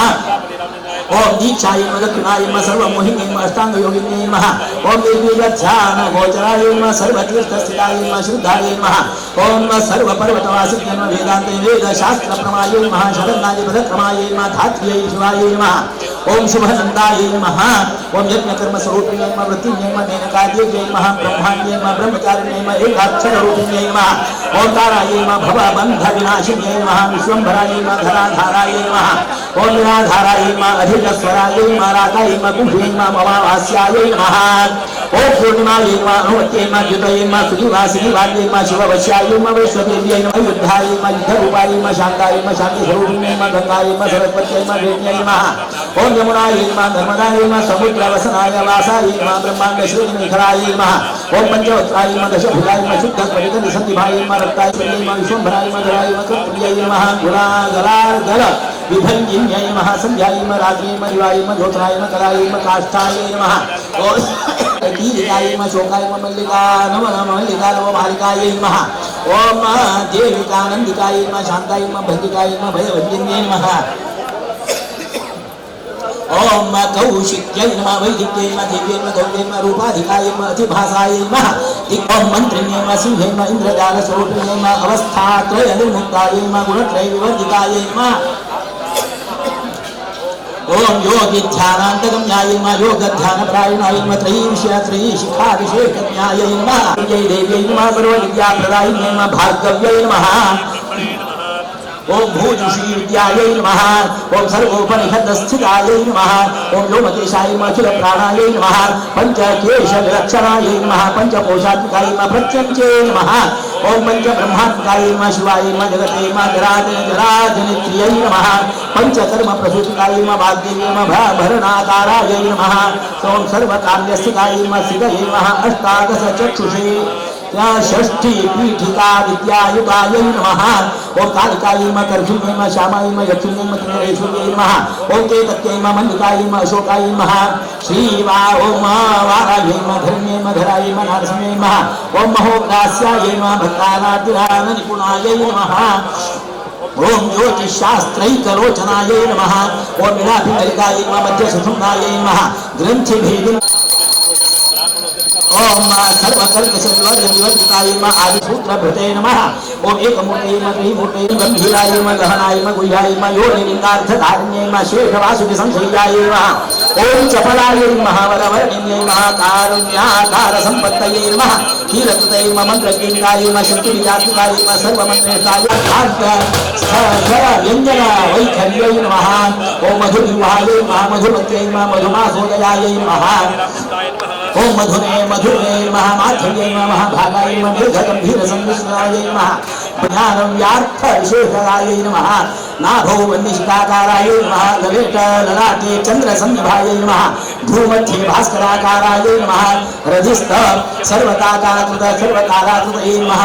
ओम दीक्षाय नमः दक्षिणाय नमः सर्वमोहिन्यै नमः अष्टांगयोगिन्यै नमः ओम निर्बीजध्यान गोचराय नमः सर्वतीर्थस्थिताय नमः शुद्धाय नमः ओम सर्वपर्वतवासिन्यै नमः वेदान्ते वेदशास्त्रप्रमाय नमः शरणाय पदक्रमाय नमः धात्र्यै शिवाय नमः ओम शुभनन्दाय नमः ओम यज्ञकर्मस्वरूपिण्यै नमः वृत्तिन्यै नमः मेनकाद्यै नमः ब्रह्माण्यै नमः ब्रह्मचारिण्यै नमः एकाक्षररूपिण्यै नमः ओंकाराय नमः भवबन्धविनाशिन्यै नमः विश्वम्भराय नमः धराधाराय नमः ओम निराधाराय नमः अधिकस्वराय नमः रागाय नमः कुंभे नमः ममावास्याय नमः ओम पूर्णिमाय नमः अनुमत्यै नमः द्युतये नमः सुखिवासिनिवाद्यै नमः शिववश्याय नमः वैश्वदेव्यै नमः युद्धाय नमः युद्धरूपाय नमः शान्ताय नमः शान्तिस्वरूपिण्यै नमः गंगाय नमः सरस्वत्यै नमः वेद्यै नमः ओम यमुनाय नमः नर्मदाय नमः समुद्रवसनाय वासाय नमः ब्रह्माण्डश्रीनिखराय नमः ओम पंचवक्त्राय नमः दशभुजाय नमः शुद्धस्फटिकनिसन्निभाय नमः रक्ताय नमः विश्वम्भराय नमः धराय नमः कृत्रियै नमः गुणागलार्गल विभंगिन्यै नमः संध्याय नमः रात्रियै नमः दिवाय नमः ज्योत्स्नाय नमः कराय नमः काष्ठाय नमः ओम दीर्घाय नमः शोकाय नमः मल्लिका नमः मल्लिका नमः मालिकाय नमः ओम देविकानन्दिकाय नमः शान्ताय नमः भंगिकाय नमः भयभंगिन्यै नमः ओम कौशिक्यै नमः वैदिक्यै नमः देव्यै नमः गौर्यै नमः रूपाधिकाय नमः अतिभासाय नमः ओम मंत्रिण्यै नमः सिंह्यै नमः इन्द्रजालस्वरूपिण्यै नमः अवस्थात्रयनिर्मुक्ताय नमः गुणत्रयविवर्जिताय नमः ओम योगी ध्यानान्तगम्याय नमः योगध्यानपरायणाय नमः त्रयीशिखाभिषेकज्ञाय नमः जय देव्यै नमः सर्वविद्याप्रदायिन्यै नमः भार्गव्यै नमः ओम भूजुषी विद्यायै नमः ओम सर्वोपनिषदस्थितायै नमः ओम लोमकेशाय नमः अखिलप्राणायै नमः पंचकेशविलक्षणायै नमः पंचकोशात्मकाय नमः प्रत्यञ्चे नमः ओम पंचब्रह्मात्मकाय नमः शिवाय नमः जगते नमः जराजनित्र्यै नमः पंचकर्मप्रसूतिकाय नमः वाग्देव्यै नमः भरणाकारायै नमः ओम सर्वकार्यस्थिताय नमः सिद्धये नमः अष्टादशचक्षुषे षष्ठी पीठिका विद्यायुगायै नमः ओम कालिकायै नमः कर्जुन्यै नमः श्यामाय नमः यक्षिण्यै नमः किन्नरेश्वर्यै नमः ओम केतक्यै नमः मल्लिकायै नमः अशोकाय नमः श्रीवा ओम वारायै नमः धरण्यै नमः धराय नमः नारसिंहाय नमः ओम महोग्रास्यायै नमः भक्तानार्तिदाननिपुणायै नमः ओम ज्योतिषशास्त्रैकलोचनायै नमः ओम वीणाभिङ्गलिकायै नमः मध्यसुषुम्नायै नमः ग्रन्थिभेदिन् ओम सर्वकल्पशैलविवर्जिताय नमः आदिसूत्रभृते नमः ओम एकमूर्तये नमः त्रिमूर्तये गम्भीराय नमः गहनाय नमः गुह्याय नमः योनिलिङ्गार्थधारिण्यै नमः शेषवासुकिसंशय्याय नमः ओम चपलाय नमः वरवर्णिन्यै नमः कारुण्याकारसम्पत्तये नमः कीलकृतये नमः मन्त्रकेन्द्राय नमः शक्तिविजात्मिकाय नमः सर्वमन्त्रेष्ठाय व्यञ्जन वैखर्यै नमः ओम मधुविवाहाय नमः मधुमत्यै नमः मधुमासोदयाय नमः ओम मधुरे मधुरे नमः माधव्यै नमः महाभागाय नमः दीर्घगम्भीरसंविष्णाय नमः ज्ञानव्यार्थविशेषाय नमः नाभौ वन्निशिखाकाराय नमः ललाटे चन्द्रसन्निभाय नमः भूमध्ये भास्कराकाराय नमः हृदिस्थ सर्वकाराकृतये नमः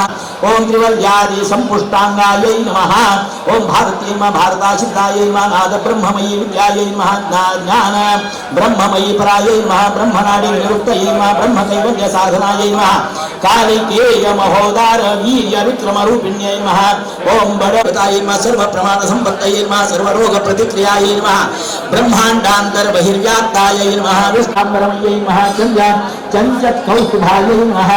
ओम त्रिवल्यादि संपुष्टांगायै नमः ओम भारत्यै नमः भारतासिद्धायै नमः नाद ब्रह्ममयी विद्यायै नमः ज्ञान ब्रह्ममयी परायै नमः ब्रह्मनाडी निरुक्तयै नमः ब्रह्मकैवल्य साधनायै नमः कालिकेय महोदार वीर्य विक्रम रूपिण्यै नमः ओम बड़वतायै नमः सर्व प्रमाण संपत्तये नमः सर्व रोग प्रतिक्रियायै नमः ब्रह्मांडांतर बहिर्व्याप्तायै नमः विष्णाम्बरमयै नमः चंचत कौस्तुभायै नमः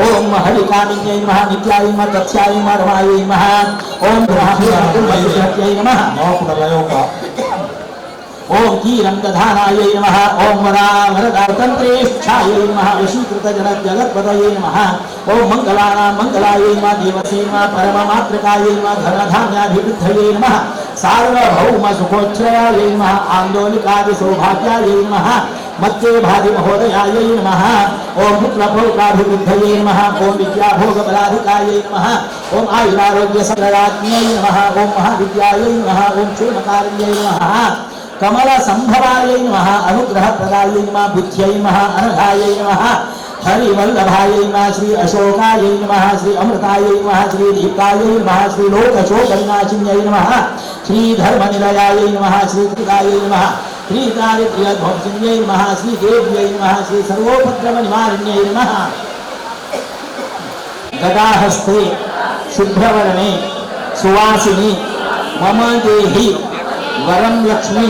ओम हरिकामिन्यै नमः नित्याय नमः तत्स्याय नमः रमायै नमः ओम ब्रह्मविष्णुयै नमः ओम कीरं दधानायै नमः ओम वरदातन्त्रेष्ठायै नमः वशीकृतजगत्पतये नमः ओम मंगलानां मंगलायै नमः देवसे नमः परममात्रकायै नमः धनधान्याभिवृद्धये नमः सार्वभौम सुखोच्छ्रयायै नमः आन्दोलिकादि सौभाग्यायै नमः मत्ये भादि महोदयायै नमः ओम पुत्रपौत्राभिवृद्धये नमः ओम विद्याभोगबलाधिकायै नमः ओम आयुरारोग्य सकलराज्ञयै नमः ओम महाविद्यायै नमः ओम क्षेमकारिण्यै नमः कमल संभवायै नमः अनुग्रहप्रदायै नमः बुद्ध्यै नमः अनघायै नमः हरिवल्लभायै नमः श्री अशोकायै नमः श्री अमृतायै नमः श्री दीप्तायै नमः श्री लोकशोकविनाशिन्यै नमः श्री धर्मनिलयायै नमः श्री कृतायै नमः श्री दारिद्र्यध्वंसिन्यै नमः श्री देव्यै नमः श्री सर्वोपद्रवनिवारिण्यै नमः गदाहस्ते शुभ्रवर्णे सुवासिनी मम देहि वरं लक्ष्मी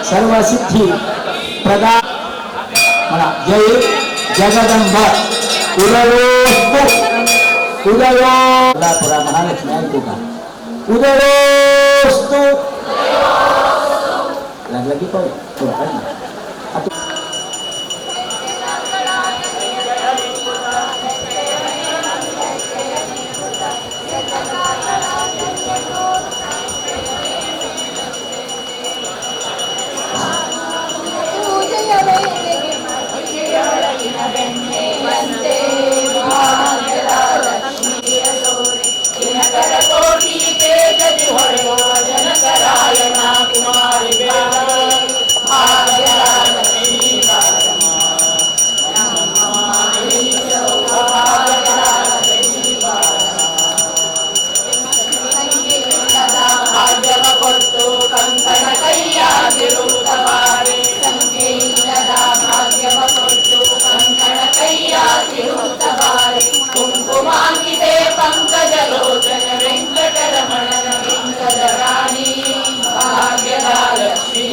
सर्व सिद्धी प्रदा म्हणा जय जगदंब उदयोस्तु उदयो पुरा महालक्ष्मी ऐकू का उदयोस्तु लागला की पाहू कुंकुमांकिते पंकजलोचन वेंकटरमण वेंकटराणी भाग्यदा लक्ष्मी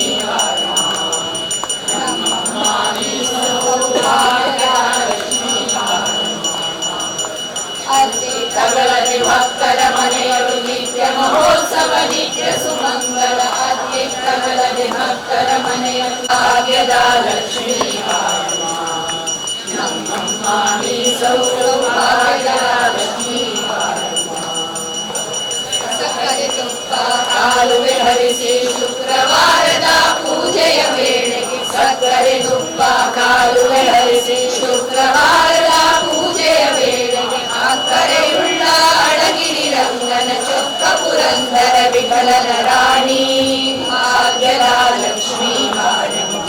कगलति भक्तर मनेयु नित्य महोत्सव नित्य सुमंगल अति कगलति भक्तर मनेयु भाग्यदा लक्ष्मी नमामि सौभाग्यदा लक्ष्मी सकले ತುಪ್ಪ ಕಾಲುವೆ ಹರಿಸಿ ಶುಕ್ರವಾರದ ಪೂಜೆಯ ವೇಳೆಗೆ ಸಕ್ಕರೆ ತುಪ್ಪ ಕಾಲುವೆ ಹರಿಸಿ ಶುಕ್ರವಾರದ ಪೂಜೆಯ ವೇಳೆಗೆ ಆಕರೆಯುಳ್ಳ ಅಡಗಿರಿ ರಂಗನ ಚೊಕ್ಕ ಪುರಂದರ ವಿಠಲನ ರಾಣಿ ಭಾಗ್ಯದ ಲಕ್ಷ್ಮೀ ಬಾಳನಿ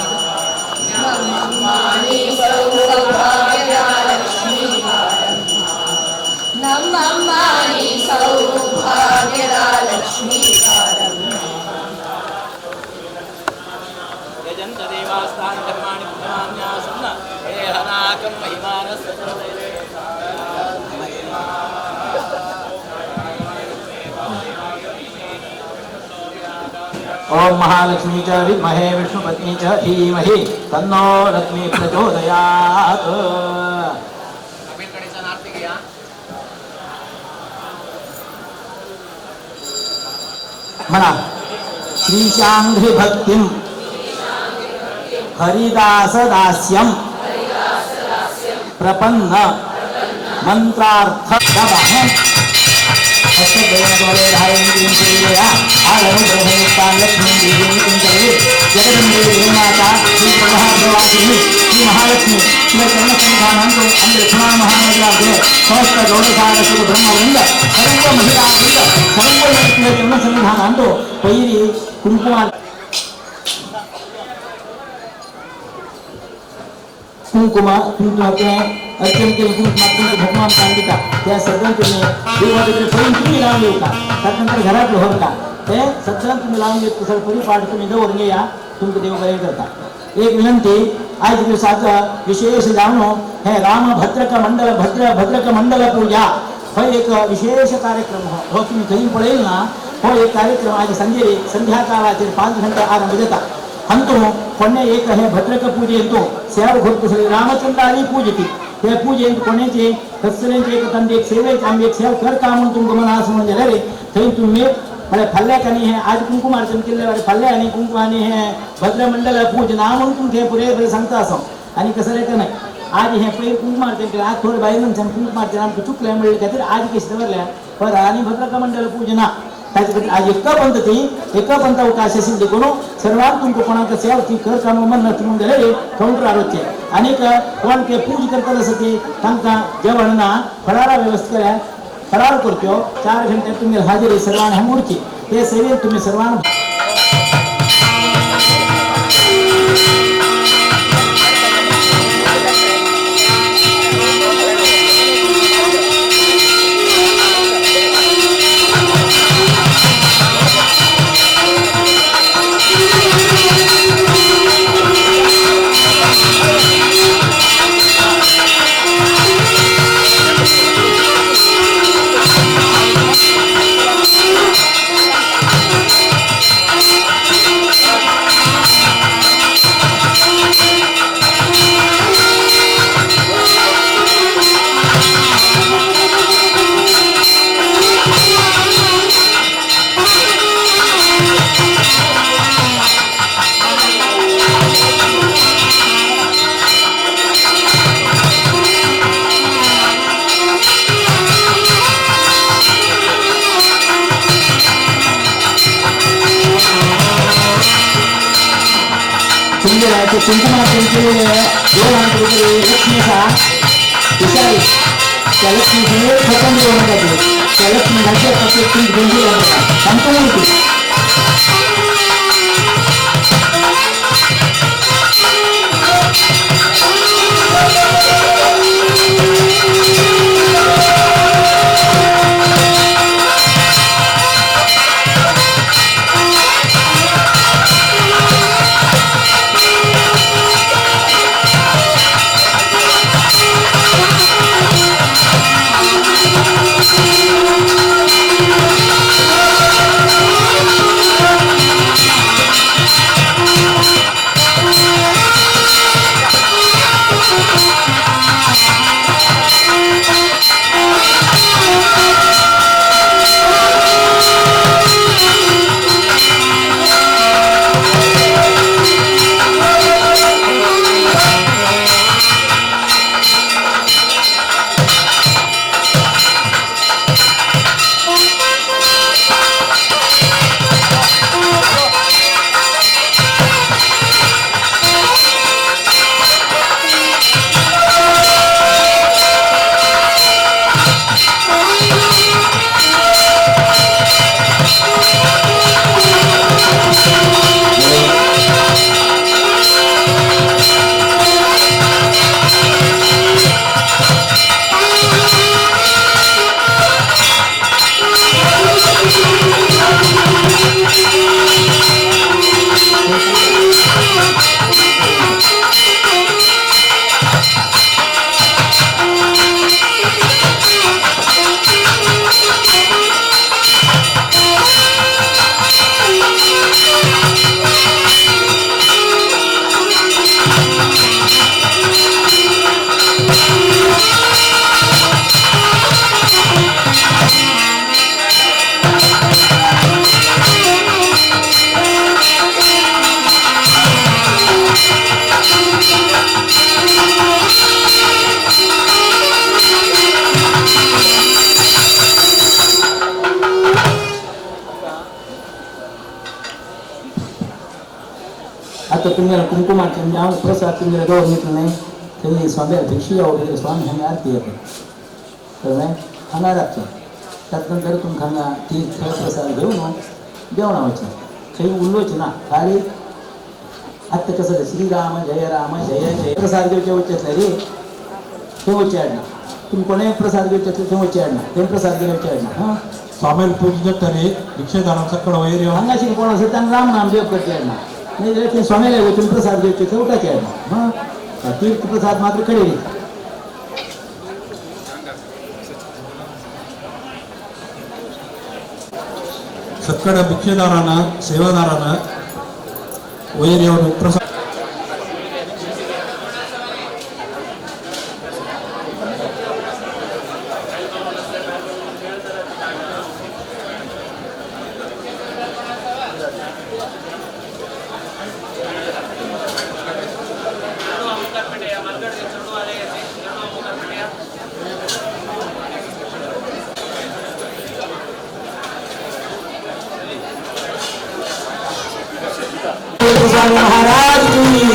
ನಮ್ಮಮ್ಮನಿ ಸೌಭಾಗ್ಯದ ಲಕ್ಷ್ಮೀ ಬಾಳನಿ ನಮ್ಮಮ್ಮನಿ ಸೌಭಾಗ್ಯದ ಲಕ್ಷ್ಮೀ ಬಾಳನಿ यजन्त देवास्तानि कर्माणि पुण्यमान्यासन्न हे हनाकं महिमानस्य ओम महालक्ष्मी च विद्महे विष्णुपत्नी च धीमहि तन्नो लक्ष्मी प्रचोदयात् म्हणा श्रीशांघ्रि भक्तिं हरिदास दास्यं प्रपन्न मंत्रार्थ दबाहं हस्तद्वयाद्वारे धारयन्तीं शरीरया आगमनग्रहयुक्तां लक्ष्मीं देवीं चिन्तये जगदम्बे देवमाता श्रीप्रभादेवासिनी श्री महालक्ष्मी श्रीचरणसन्निधानन्तु अन्यक्षणा महानगराग्रे समस्त गौडसारसुर ब्रह्मवृन्द सर्व महिलावृन्द सर्व चरणसन्निधानन्तु पैरी कुंकुमा कुंकुमाचे अर्चन केले कुंकुमात भगवान सांगितला त्या सगळ्यांना तुम्ही देवाकडे पळून तुम्ही लावून येऊ का त्यानंतर घरात होत का ते सगळ्यांना तुम्ही लावून येत सर परिपाठ तुम्ही जवळ या तुमचं देवकार्य करता एक विनंती आज दिवसाचा विशेष जाणो हे राम भद्रक मंडल पूजा हो एक विशेष कार्यक्रम हो तुम्ही कधी पडेल ना हो एक कार्यक्रम आज संध्याकाळाचे 5 घंटे आरंभ देता अंतु ಕೊನೆ एक हे भद्रक पूजेंतो सेवा घोरतो श्री रामचंद्रानी पूजती ते पूजेंत कोणेचे कसलेंचे एक तंदे एक सेवेचे आम्ही एक सेवा कर काम तुमको मला असं म्हणजे रे थई तुम्ही मला फल्ल्या कनी हे आज कुंकुमार्चन केले फल्ल्या आणि कुंकुमाने हे भद्र मंडल पूजना म्हणून तुमचे पुरे सांगता असं आणि कसं रे का नाही आज हे पहिले कुंकुमार्चन केलं आज थोडं बाहेरून कुंकुमार्चन आमचं चुकलं मिळेल का तरी आज केस धरल्या पर आणि भद्रक मंडल पूजना त्याच्यासाठी आज एका पंथ अवकाश सिद्धी करू सर्वात तुमको कोणाचं सेवा ती कर काम म्हणणं तुम्ही गेले काउंटर आरोग्य अनेक कोण ते पूज करतात असं ते तांका जेवणना फळारा व्यवस्था फराळ करतो 4 घंटे तुम्ही हजेरी सर्वांना मूर्ती ते सेवेत तुम्ही सर्वांना ते कुंकुमार्चन केलेले 2 रुपये लक्ष्मीचा विचार त्या लक्ष्मीचे खतम देऊन जाते त्या लक्ष्मी घालते फक्त ती गुंडी लागतात संपूर्ण होती आता तुम्हाला कुंकुमार्चन ज्या प्रसाद तुम्हाला गौर घेतलं नाही तरी स्वामी भिक्षी वगैरे स्वामी ह्यांनी आरती येते तर नाही खाणार लागतं त्यानंतर तुम्ही खाना ती खेळ प्रसाद घेऊन जेवणावरचं काही उल्लोच ना खाली आत्ता कसं श्रीराम जय राम जय जय प्रसाद घेऊच्या उच्चतलं रे ते उच्चारणं तुम्ही कोणाही प्रसाद घेऊच्या ते उच्चारणं ते प्रसाद घेऊन उच्चारणं हां स्वामी पूजितरे भिक्षेदाराचा वगैरे अंगाशी कोण असेल त्यांना राम नाम देव करते नाही ते स्वामीला तुम्ही प्रसाद घ्यायचे चौटाचे आहे हां तीर्थप्रसाद मात्र कळेल सत्कड भिक्षेदारानं सेवादारानं वैर प्रसाद महाराज की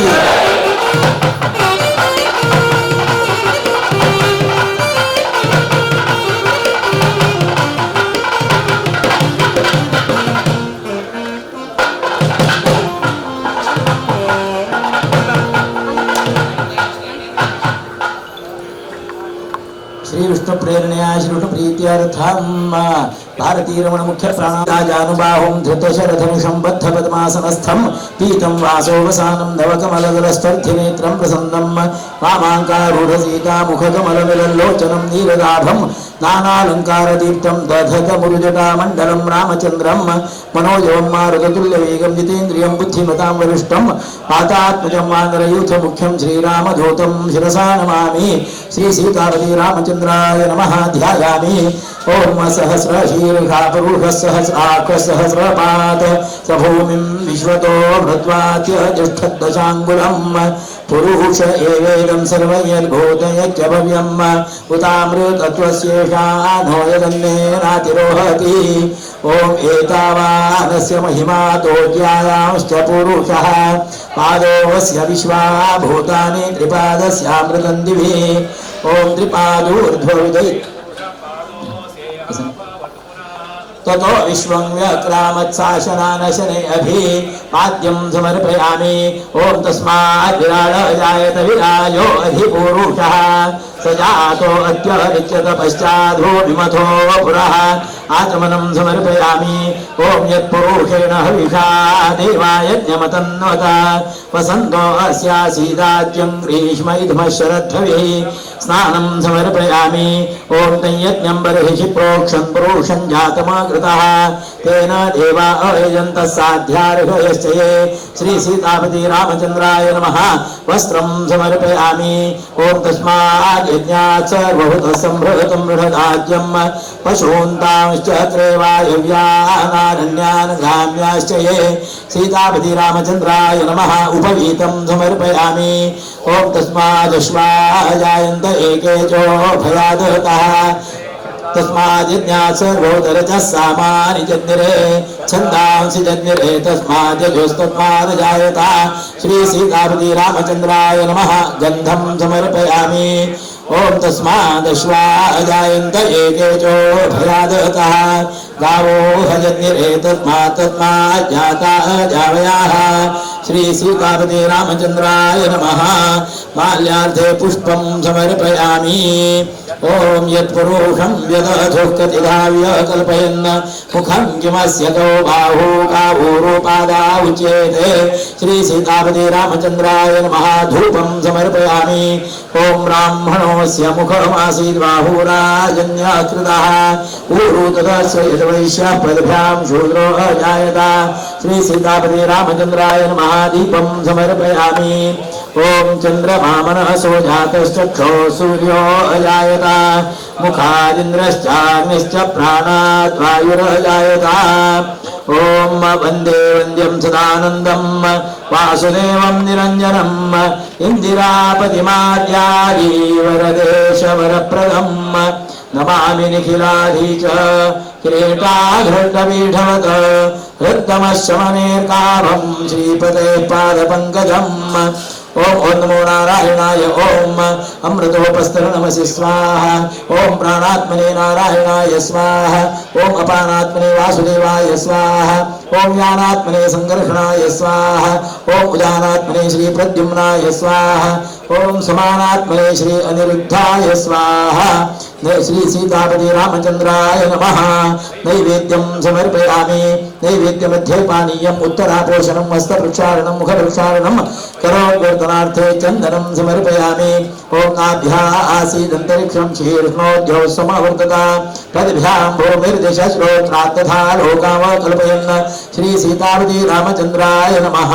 श्री विष्णु प्रेरणया श्री विष्णु प्रीत्यर्थम भारतीय रमण मुख्य प्राणानुबाहुं धृतशरधनुषं बद्ध पद्मासनस्थं पीतं वासोवसानं नवकमलदलस्पर्धिनेत्रं प्रसन्नं वामाङ्कारूढसीता मुखकमलविलल्लोचनं नीरदाभं नानालङ्कारदीप्तं दधकमुरुजटामण्डलं रामचन्द्रं मनोजवं मारुततुल्यवेगं जितेन्द्रियं बुद्धिमतां वरिष्ठं पातात्मजं वानरयूथमुख्यं श्रीरामधूतं शिरसा नमामि श्री सीतापति रामचन्द्राय नमः ध्यायामि ओम सहस्रशीर्षा पुरुषः सहस्राक्ष सहस्रपाद स भूमिं विश्वतो भृत्वात्य तिष्ठद्दशाङ्गुलम् पुरुष एवेदं सर्वं यद्भूतयच्च भव्यम् उतामृतत्वस्येषानो यदन्नेनातिरोहति ॐ एतावानस्य महिमातो ज्यायांश्च पुरुषः पादोऽस्य विश्वा भूतानि त्रिपादस्यामृतं दिवि ॐ त्रिपादोर्ध्वविदै ततो विश्वं व्यक्रामत्साशनानशने अभि पाद्यं समर्पयामि ॐ तस्मात् विराड जायत विराजो अधिपुरुषः स जातो अत्यरिच्यत पश्चाद्धो विमथो पुरः आत्मनं समर्पयामि ॐ यत्पुरुषेण हविषा देवायज्ञमतन्वत वसन्तो अस्यासीदाज्यं ग्रीष्म इदमः शरद्भविः स्नानं समर्पयामि ॐ तयज्ञं बर्हिषि प्रोक्षं पुरुषं जातमाकृतः तेन देवा अयजन्तः साध्यार्हयश्च ये श्रीसीतापति रामचन्द्राय नमः वस्त्रं समर्पयामि ॐ तस्मात् यज्ञात् सर्वभूतः सम्भृतं बृहदाज्यं पशून्तांश्च त्रैवायव्यानारण्यान् ग्राम्याश्च ये सीतापति रामचन्द्राय नमः उपवीतं समर्पयामि ॐ तस्मादश्वा जायन्त एके च भयादतः तस्माद् यज्ञात् सर्वोदरजः सामानि जज्ञिरे छन्दांसि जज्ञिरे तस्माद् यजोस्तस्माद् जायता श्री सीतापति रामचन्द्राय नमः गन्धं समर्पयामि ॐ तस्मादश्वा जायन्त एके च भयादतः गावो हजज्ञिरे तस्मात् जाता जावयाः श्री सीतापति रामचन्द्राय नमः माल्यार्थे पुष्पं समर्पयामि ॐ यत्पुरुषं व्यदधुः कतिधाव्य कल्पयन् मुखं किमस्य गौ बाहू काभूरूपादा उच्येते श्री सीतापति रामचन्द्राय नमः धूपं समर्पयामि ॐ ब्राह्मणोऽस्य मुखमासीद् बाहूराजन्यकृतः ऊरु तदस्य यद्वैश्यः पदभ्यां शूद्रो अजायत श्री सीतापति रामचन्द्राय नमः दीपं समर्पयामि ॐ चन्द्रमामनः सोजातश्चक्षो सूर्यो अजायत मुखादिन्द्रश्चाग्निश्च प्राणात् वायुरजायत ॐ वन्दे वन्द्यं सदानन्दं वासुदेवं निरञ्जनम् इन्दिरापतिमाद्यारीवरदेशवरप्रदम् नमामि निखिलाधीच किरीटाघृष्टपीठवत् हृत्तमशमनेर्काभं श्रीपते पादपङ्कजम् ॐ नमो नारायणाय ॐ अमृतोपस्तरणमसि स्वाहा ॐ प्राणात्मने नारायणाय स्वाहा ॐ अपानात्मने वासुदेवाय स्वाहा ॐ ज्ञानात्मने संकर्षणाय स्वाहा ॐ उदानात्मने श्री प्रद्युम्नाय स्वाहा ॐ समानात्मने श्री अनिरुद्धाय स्वाहा श्री सीतापति रामचन्द्राय नमः नैवेद्यं समर्पयामि नैवेद्यमध्ये पानीयम् उत्तरापोषणं हस्तप्रक्षालनं मुखप्रक्षालनं करोद्वर्तनार्थे चन्दनं समर्पयामि ॐ नाभ्याः आसीदन्तरिक्षं शीर्ष्णोद्यौ समवर्तता तद्भ्यां भूमिर्दिशश्रोत्रात् तथा लोकामकल्पयन् श्री सीतापति रामचन्द्राय नमः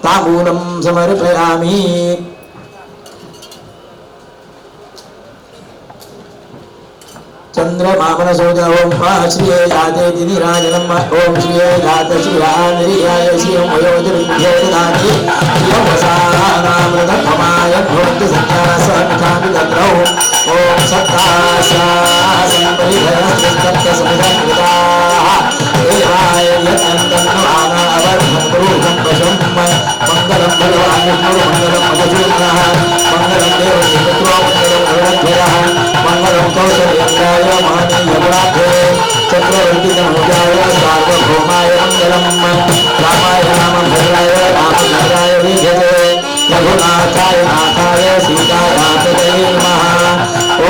ताम्बूलं समर्पयामि चन्द्रमामनसोज ॐ श्रिये जाते दिनिराजनम् ॐ श्रिये जात श्रियानिर्याय श्रियं वयोजृभ्यो ददाति श्रियं वसानामृतपमाय भवन्ति सत्यासमिधामि तत्रौ ॐ सत्ताशासम्परिभयस्तप्तसमिधकृताः देवाय यत्नन्दन्वाना अवर्धं पुरुषं पशुं मङ्गलं भगवान् विष्णुर्मङ्गलं मधुसूदनः मङ्गलं देवपुत्रो मङ्गलं गरुडध्वजः मङ्गलं कौशलेन्द्राय महनीयगुणाढ्ये चक्रवर्तितनूजाय सार्वभौमाय मङ्गलं रामाय रामभद्राय रामभद्राय विजये रघुनाथाय नाथाय सीतानाथये नमः ॐ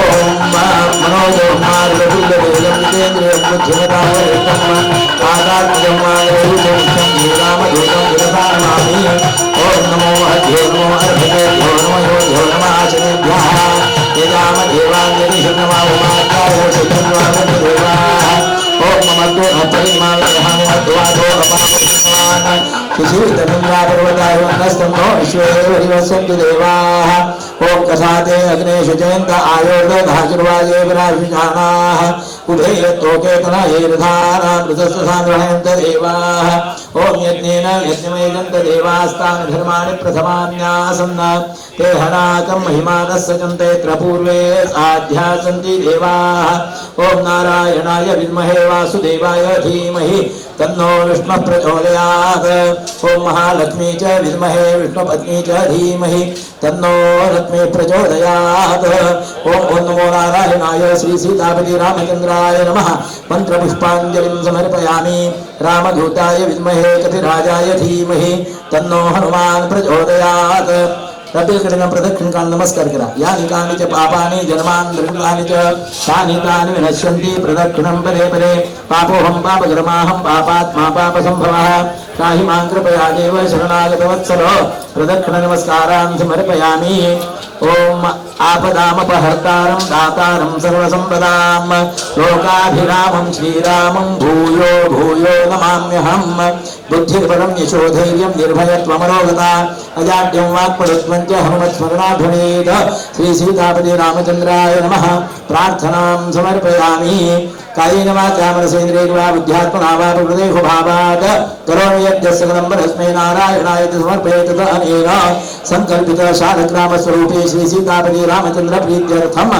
मनोजोन्मार्गभूतवेदं जितेन्द्रियं बुद्धिमतावरितं आदात्म्यं मायरूपं श्रीरामदूतं गिरसा नमामि ॐ नमो महद्भ्यो नमो अर्भकेभ्यो नमो योभ्यो नमः आचरेभ्यः यजामदेवान्यनिषन्नमाहुमात्याय सिद्धन्वामदेवाः ॐ ममद्दो अपरिमाणहमद्वादो अपापरिमान् शिशितमिन्द्रापर्वताय वन्दस्तम्भो विश्वेवरिवसन्ति देवाः ॐ कथाते अग्नेषु जयन्त आयोर्दधाशुर्वाये विराभिषाणाः उभे तोकेतनयैर्धारामृतस्सान्द्रहयन्त देवाः ॐ यज्ञेन यज्ञमयजन्त देवास्तानि धर्माणि प्रथमान्यासन्न ते हनाकं महिमानः सजन्ते यत्र पूर्वे साध्या सन्ति देवाः ॐ नारायणाय विद्महे वासुदेवाय धीमहि तन्नो विष्णुः प्रचोदयात् ॐ महालक्ष्मी च विद्महे विष्णुपत्नी च धीमहि तन्नो लक्ष्मी प्रचोदयात् ॐ नमो नारायणाय श्री सीतापति रामचन्द्राय नमः मन्त्रपुष्पाञ्जलिं समर्पयामि रामदूताय विद्महे कपिराजाय धीमहि तन्नो हनुमान् प्रचोदयात् प्रत्येकजण प्रदक्षिणकाल नमस्कार करा यानि कानि च पापानि जन्मान्तरकानि च तानि तानि विनश्यन्ति प्रदक्षिणं परे परे पापोऽहं पापकर्माहं पापात्मा पापसम्भवः त्राहि मां कृपया देव शरणागतवत्सलो प्रदक्षिणनमस्कारान् समर्पयामि ॐ आपदामपहर्तारं दातारं सर्वसम्पदां लोकाभिरामं श्रीरामं भूयो भूयो नमाम्यहं बुद्धिर्बलं यशोधैर्यं निर्भयत्वमरोगता अजाड्यं वाक्पटुत्वं च हनुमत्स्मरणाभ्यनेत श्री सीतापति रामचन्द्राय नमः प्रार्थनां समर्पयामि कायेन वाचा मनसेन्द्रियैर्वा बुद्ध्यात्मना वा प्रकृतेषु भावात् करोमि यद्यस्य सकलं परस्मै नारायणाय समर्पयेत् तत् अनेन संकल्पित शालग्रामस्वरूपे श्री सीतापति रामचन्द्र प्रीत्यर्थं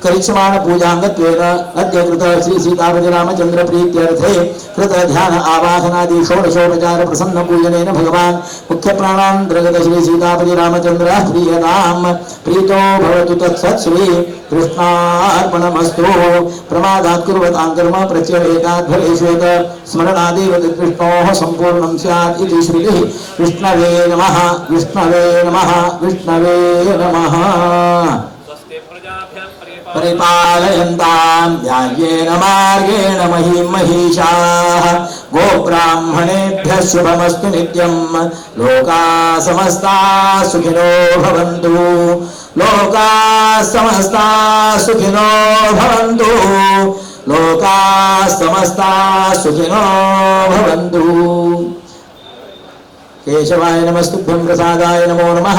करिष्यमाण पूजांगत्वेन अद्य कृत श्री सीतापति रामचन्द्र प्रीत्यर्थे कृत ध्यान आवाहनादि षोडशोपचार प्रसन्न पूजनेन भगवान् मुख्य प्राणान्तर्गत श्री सीतापति रामचन्द्र प्रियतां प्रीतो भवतु तत्सत् श्री कृष्णार्पणमस्तु प्रमादात् कुर्वतां कर्म प्रत्यवेतात् फलेष्वेत स्मरणादेव कृष्णोः सम्पूर्णं स्यात् इति श्रुतिः विष्णवे नमः विष्णवे नमः विष्णवे नमः परिपालयन्तां न्याय्येन मार्गेण महीं महिषाः गोब्राह्मणेभ्यः शुभमस्तु नित्यं लोकाः समस्ताः सुखिनो भवन्तु लोकाः समस्ताः सुखिनो भवन्तु लोकाः समस्ताः सुखिनो भवन्तु केशवाय नमस्तुभ्यं प्रसादाय नमो नमः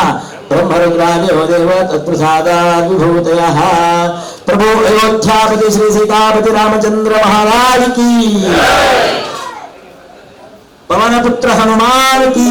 ब्रह्मरुद्रादेव देव तत्प्रसादात् विभूतयः प्रभु अयोध्यापति श्री सीतापति रामचंद्र महाराज की पवनपुत्र हनुमान की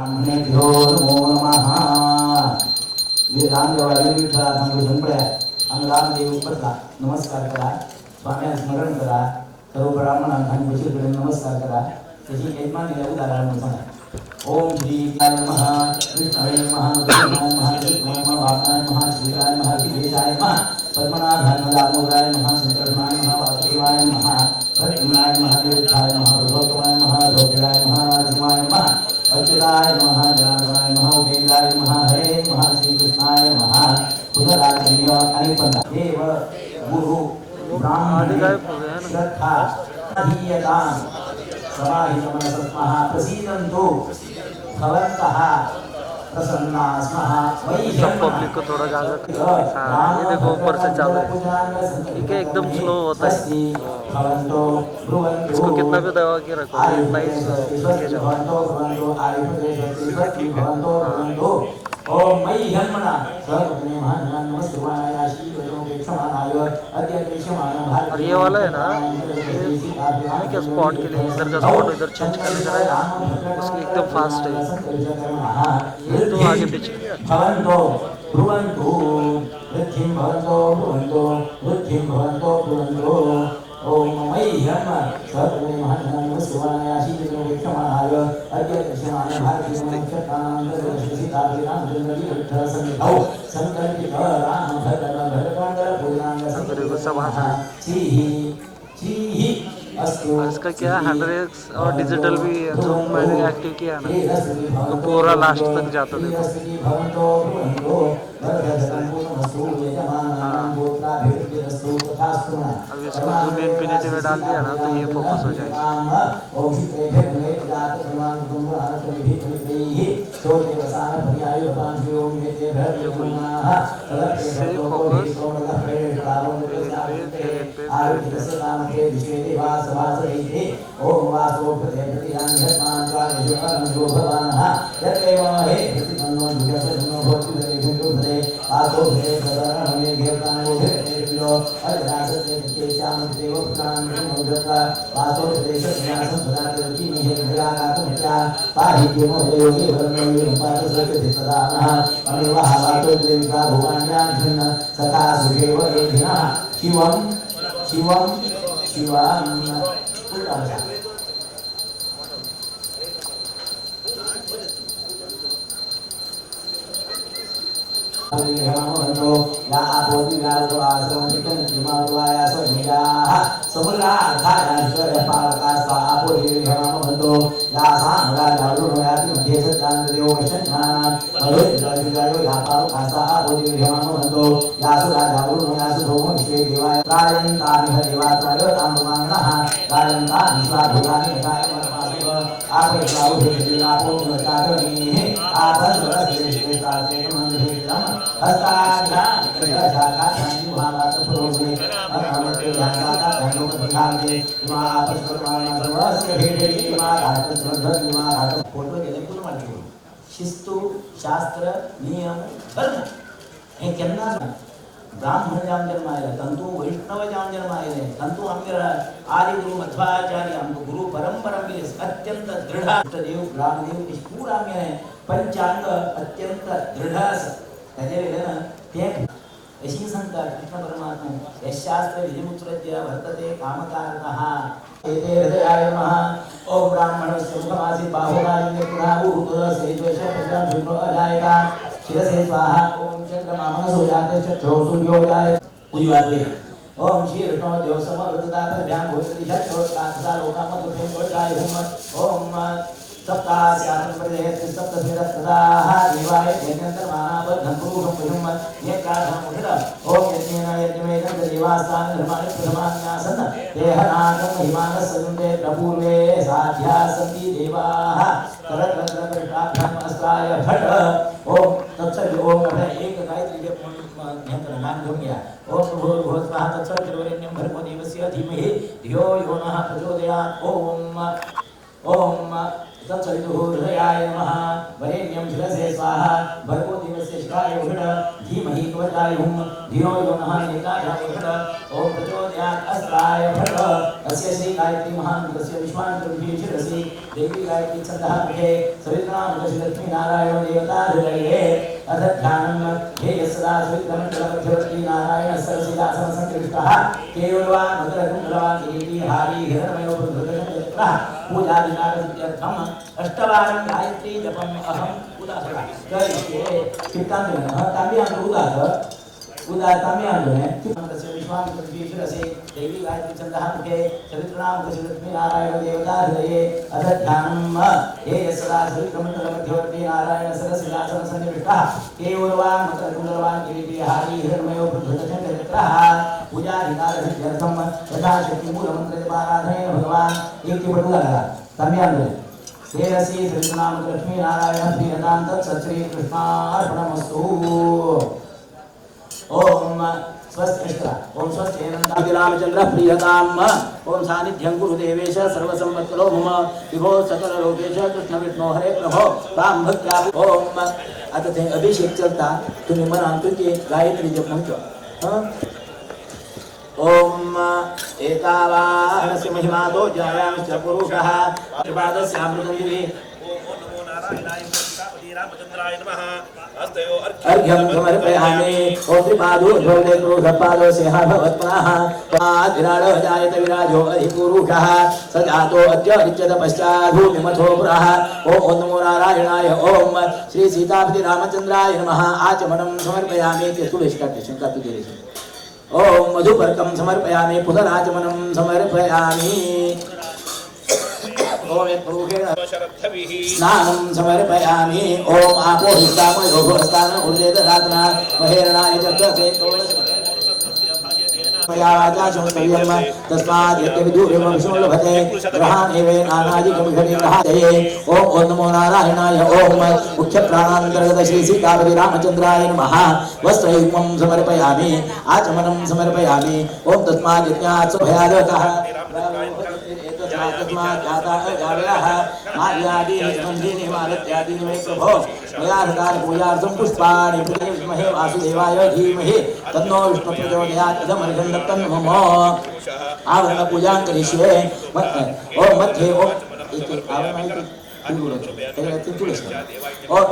आम्नेभ्यो नमो नमः रामदेवाला विठ्ठला सांगू संपड्या आणि रामदेव उपरला नमस्कार करा, स्वाम्या स्मरण करा, सर्व ब्राह्मणांना आणि बशीरकडे नमस्कार करा. त्याची यजमानीला उदाहरण सांगा. ओम श्री काल नमः कृष्णाय नमः कृष्णाय नमः कृष्णाय नमः वामनाय नमः श्रीराय नमः विदेशाय नमः पद्मनाभाय नमः दामोदराय नमः शंकरनाय नमः वासुदेवाय नमः प्रद्युम्नाय नमः निरुद्धाय नमः प्रभोत्तमाय नमः द्रौपदाय नमः नरसिंहाय नमः अच्युताय नमः जनार्दनाय नमः उपेन्द्राय नमः हरे नमः श्री कृष्णाय नमः पुनरागम्य अनिपन्ना देव गुरु ब्राह्मण श्रद्धा धीयतां समाहितमनसस्मः प्रसीदन्तु भवन्तः प्रसन्ना स्मः सब पब्लिक को थोड़ा ज़्यादा ये देखो ऊपर से चालू है ठीक है एकदम स्लो होता है इसको कितना भी दबा के रखो इतना ही ओम मई हनुमना सर्वज्ञ महान नमस्ते आशीष क्षमानाय अद्य क्षमाना भारत और ये वाला है ना ये क्या स्पॉट के लिए इधर का स्पॉट इधर चेंज करने का है उसकी एकदम फास्ट है ये तो आगे पीछे भवन्तो ब्रुवन्तु वृद्धिं भवन्तो ब्रुवन्तो वृद्धिं भवन्तो ब्रुवन्तो ओम मह्यम सर्वज्ञ महान नमस्ते आशीष क्षमानाय अद्य क्षमाना भारत संकल्पित राम भद्र भद्रकांड पूर्णांग अस्तु। और इसका क्या 100x और डिजिटल भी जूम मैंने एक्टिव किया ना तो पूरा लास्ट तक जाता देखो अब इसको जूम इन्फिनिटी में डाल दिया ना तो ये फोकस हो जाएगा ओम वासो प्रतियान जो भवानः यत्रेव हे प्रतिपन्नो जुगसनो भवति देवो आतो हे प्रदानमे घेतानो भेतिलो अरासते केचाम देव प्राण मुद्रता वासो देश ज्ञान संपदाति की निहे भयागातुम्या पाहि केमो योगी वर्णयो पात सत्य सदानः अनिवाह वातो देविका भुवान्यान् सदा सुखेव एधिना शिवम शिवम शिवाम या आपोति व्यासो आश्रम चिकन हिमालया समिया समुद्रा धाराश्वर पालका स्वा आपोति हिमामंतो या सामगा जाडो याति मध्य सत्तांगदेव वशन्नान महेश राजगायो या पाल खासा आपोति हिमामंतो या सुरा जाडो यासु भोम विश्वे देवाय रायं तानि हरिवा त्रायो ताममानः रायं तानि स्वा भुगानि गाय मनपासिव आपे स्वाउ भेदिला आपो नचादनि आपन रसे तासे मंदिर हस्ताजा जाका धन्यु भावात प्रोगे अनमते जाका धन्यु बधागे मां परमात्मा सर्वस्य भेटे मां श्रद्धा मां फोटो गेले पूर्ण माहिती शिस्तु शास्त्र नियम धर्म हे केन्ना ब्राह्मण जाम जन्मायले तंतु वैष्णव जाम जन्मायले तंतु आमगे आदि गुरु मध्वाचार्य आमगे गुरु परंपरा में अत्यंत दृढ़ देव ब्राह्मदेव की पूरा में पंचांग अत्यंत दृढ़ त्यावेळेला ते अशी सांगतात कृष्ण परमात्मा यशास्त्र विधिमुत्सृज्य वर्तते कामकारतः एते हृदयाय नमः ओम ब्राह्मणस्य मुखमासि बाहुराय पुराहुः सेद्वेष प्रजां शुभ्रो अजायता शिरसे स्वाहा ओम चंद्रमामनसो जाते चक्षुः सूर्योदय उज्ज्वले ओम श्री विष्णु देव समर्पिता ध्यान भूषति षट्कोट्टा लोकामधुषे गोचाय ओम सप्तास्यात्म प्रदेश सप्तस्मिरस्तदाः देवाय यज्ञन्तर्मानाबद्धं पुरुषं पुरुषं यज्ञाधं मुखिर ओम यज्ञेन यज्ञमेनं देवास्तान् धर्माणि प्रथमान्यासन् देहनाकं हिमानस्सन्ते प्रपूर्वे साध्या सन्ति देवाः करकर्कर्कटाभ्याम् अस्त्राय फट् ओम तत्सर्ग ओम एक गायत्री जप नाम घेऊन घ्या ओम भूर्भुवस्वः तत्सवितुर्वरेण्यं भर्गो देवस्य धीमहि धियो यो नः प्रचोदयात् ओम तत्सवितुर्हृदयाय नमः वरेण्यं शिरसे स्वाहा भर्गो देवस्य शिखाय उषड धीमहि त्वचाय हुं धियो यो नः नेताय उषड ओम प्रचोदयात् अस्त्राय फट् अस्य श्री गायत्री महामन्त्रस्य विश्वामित्रविधि शिरसि देवी गायत्री छन्दः मुखे सवितुर्नाम लक्ष्मी नारायण देवता हृदये अथ ध्यानं हे सदा सवितुर्मण्डलमध्यवर्ती नारायण सरसिदासन संकृष्टः केवलवान् मकरकुण्डलवान् किरीटी हारी हिरण्मयो नमः पूजादिनार्थम अष्टवारं गायत्री जपम अहम उदासः करिष्ये चित्तांत तांबी उदास उदातामी आंदोलन तस्य विश्वामित्र विश्वसे देवी गायत्री छंदः मुखे चरित्रनाम लक्ष्मी नारायण देवता हृदये अध्यात्मम हे सदा श्रीकमंडल मध्यवर्ती नारायण सरसिंहासन सन्निविष्टः केवलवान् मकरकुण्डलवान् किरीटिहारी हिरण्मयो प्रभृतचन्द्रचक्रः पूजाधिकारसिद्ध्यर्थं यथाशक्ति मूलमन्त्रजपाराधनेन भगवान् एकपटुदारा तामी आंदोलन हे रसी श्रीनाम लक्ष्मी नारायण श्री अनंत सच्ची कृष्णार्पणमस्तु ओम स्वस्तिष्ठा ओम स्वस्ति रामचंद्र प्रियताम ओम सानिध्यं गुरु देवेश सर्वसंपत्तरो मम विभो सकल लोकेश कृष्ण विष्णु हरे प्रभो राम भक्त्या ओम आता ते अभिषेक चलता तुम्ही म्हणा तुझे गायत्री जप म्हणतो ओम एतावाहनस्य महिमा तो जायामश्च पुरुषः पादस्य अमृतंदिवे रामचंद्राय नमः अर्घ्यं समर्पयामि ओम त्रिपादो ध्वजे क्रोधपादो सेहा भवत्पुनः पादिराड जायत विराजो अधिपुरुषः स जातो अद्य रिच्यत पश्चाद्धूमिमथो पुरः ओम नमो नारायणाय ओम श्री सीतापति रामचंद्राय नमः आचमनं समर्पयामि ते तुलसीकाटे शंका तुझे ओम मधुपर्कं समर्पयामि पुनराचमनं समर्पयामि ओम पुरुषेण स्नानं समर्पयामि ओम आपो हितामयो भवस्तान उर्जेदरात्ना महेरणाय चक्रसे वाचाशंस्तव्यं तस्माद् यद्यविदूरं विष्णुर्लभते ग्रहाणेवे नानादिकमिषणे ग्रहादये ओम नमो नारायणाय ओम मुख्यप्राणान्तर्गत श्री सीतापति रामचंद्राय नमः वस्त्रयुग्मं समर्पयामि आचमनं समर्पयामि ओम तस्माद् यज्ञात् भयादकः तस्मात् जातः जावयः मार्यादीनि स्कन्धीनि हिमालयादीनि मे प्रभो मया हृतानि पूजार्थं पुष्पाणि विद्महे वासुदेवाय धीमहि तन्नो विष्णुः प्रचोदयात् इदमर्घं दत्तं मम आवरण पूजां करिष्ये ओम मध्ये ओम इति आवरण और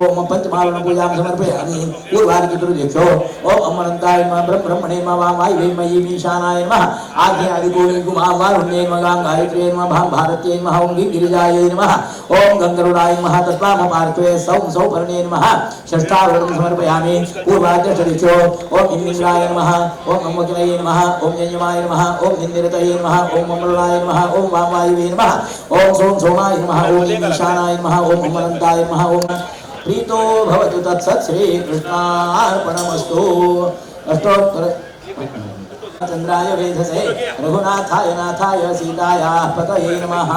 ओम पंचमावरण पूजां समर्पयामि पूर्वार्घ चतुर्दिक्षो ओम अमरन्ताय नमः ब्रह्मणे नमः वायुवे मयि ईशानाय नमः आद्य आदिकोणि कुमार वारुण्ये नमः गायत्र्यै नमः भां भारत्यै नमः ओम गिरिजायै नमः ओम गंगरुडाय नमः तस्माम पार्श्वे सौम सौपर्णे नमः षष्ठावरणं समर्पयामि पूर्वार्घ चतुर्दिक्षो ओम इंद्राय नमः ओम अम्बकिनये नमः ओम यजमाय नमः ओम इंद्रतये नमः ओम अमरुणाय नमः ओम वायुवे नमः ओम सोम सोमाय नमः ओम ईशानाय नमः ओम अमरन्ताय नमः ओम प्रीतो भवतु तत्सत् श्री कृष्णार्पणमस्तु अष्टोत्तर चंद्राय वेधसे रघुनाथाय नाथाय सीतायाः पतये नमः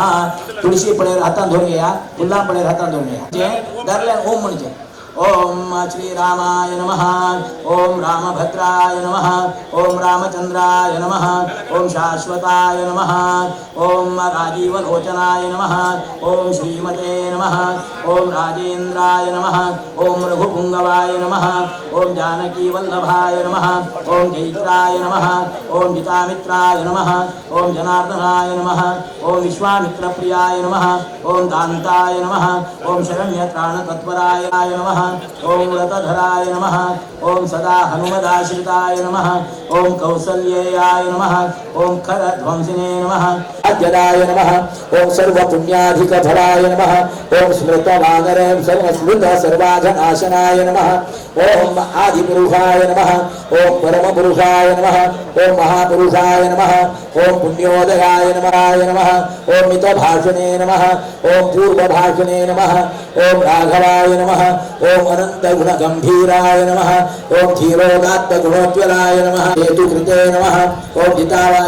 तुळशी पडे हातान धरून घ्या फुलां पडे हातान धरून घ्या जे दारल्यान ओम म्हणजे ओम श्री रामाय नमः ओम रामभद्राय नमः ओम रामचंद्राय नमः ओम शाश्वताय नमः ओम राजीवलोचनाय नमः ओम श्रीमते नमः ओम राजेन्द्राय नमः ओम रघुपुंगवाय नमः ओम जानकीवल्लभाय नमः ओम जैत्राय नमः ओम जितामित्राय नमः ओम जनार्दनाय नमः ओम विश्वामित्रप्रियाय नमः ओम दान्ताय नमः ओम शरण्यत्राणतत्पराय नमः ओम व्रतधराय नमः ओम सदा हनुमदाश्रिताय नमः ओम कौसल्येयाय नमः ओम खरध्वंसिने नमः अद्यदाय नमः ओम सर्वपुण्याधिकफलाय नमः ओम स्मृतवानरे सर्वस्मृत सर्वाधनाशनाय नमः ओम आदिपुरुषाय नमः ओम परमपुरुषाय नमः ओम महापुरुषाय नमः ओम पुण्योदयाय नमः ओम मितभाषणे नमः ओम पूर्वभाषणे नमः ओम राघवाय नमः ओम अनन्तगुणगम्भीराय नमः ओम धीरोदात्तगुणोज्ज्वलाय नमः हेतुकृते नमः ओम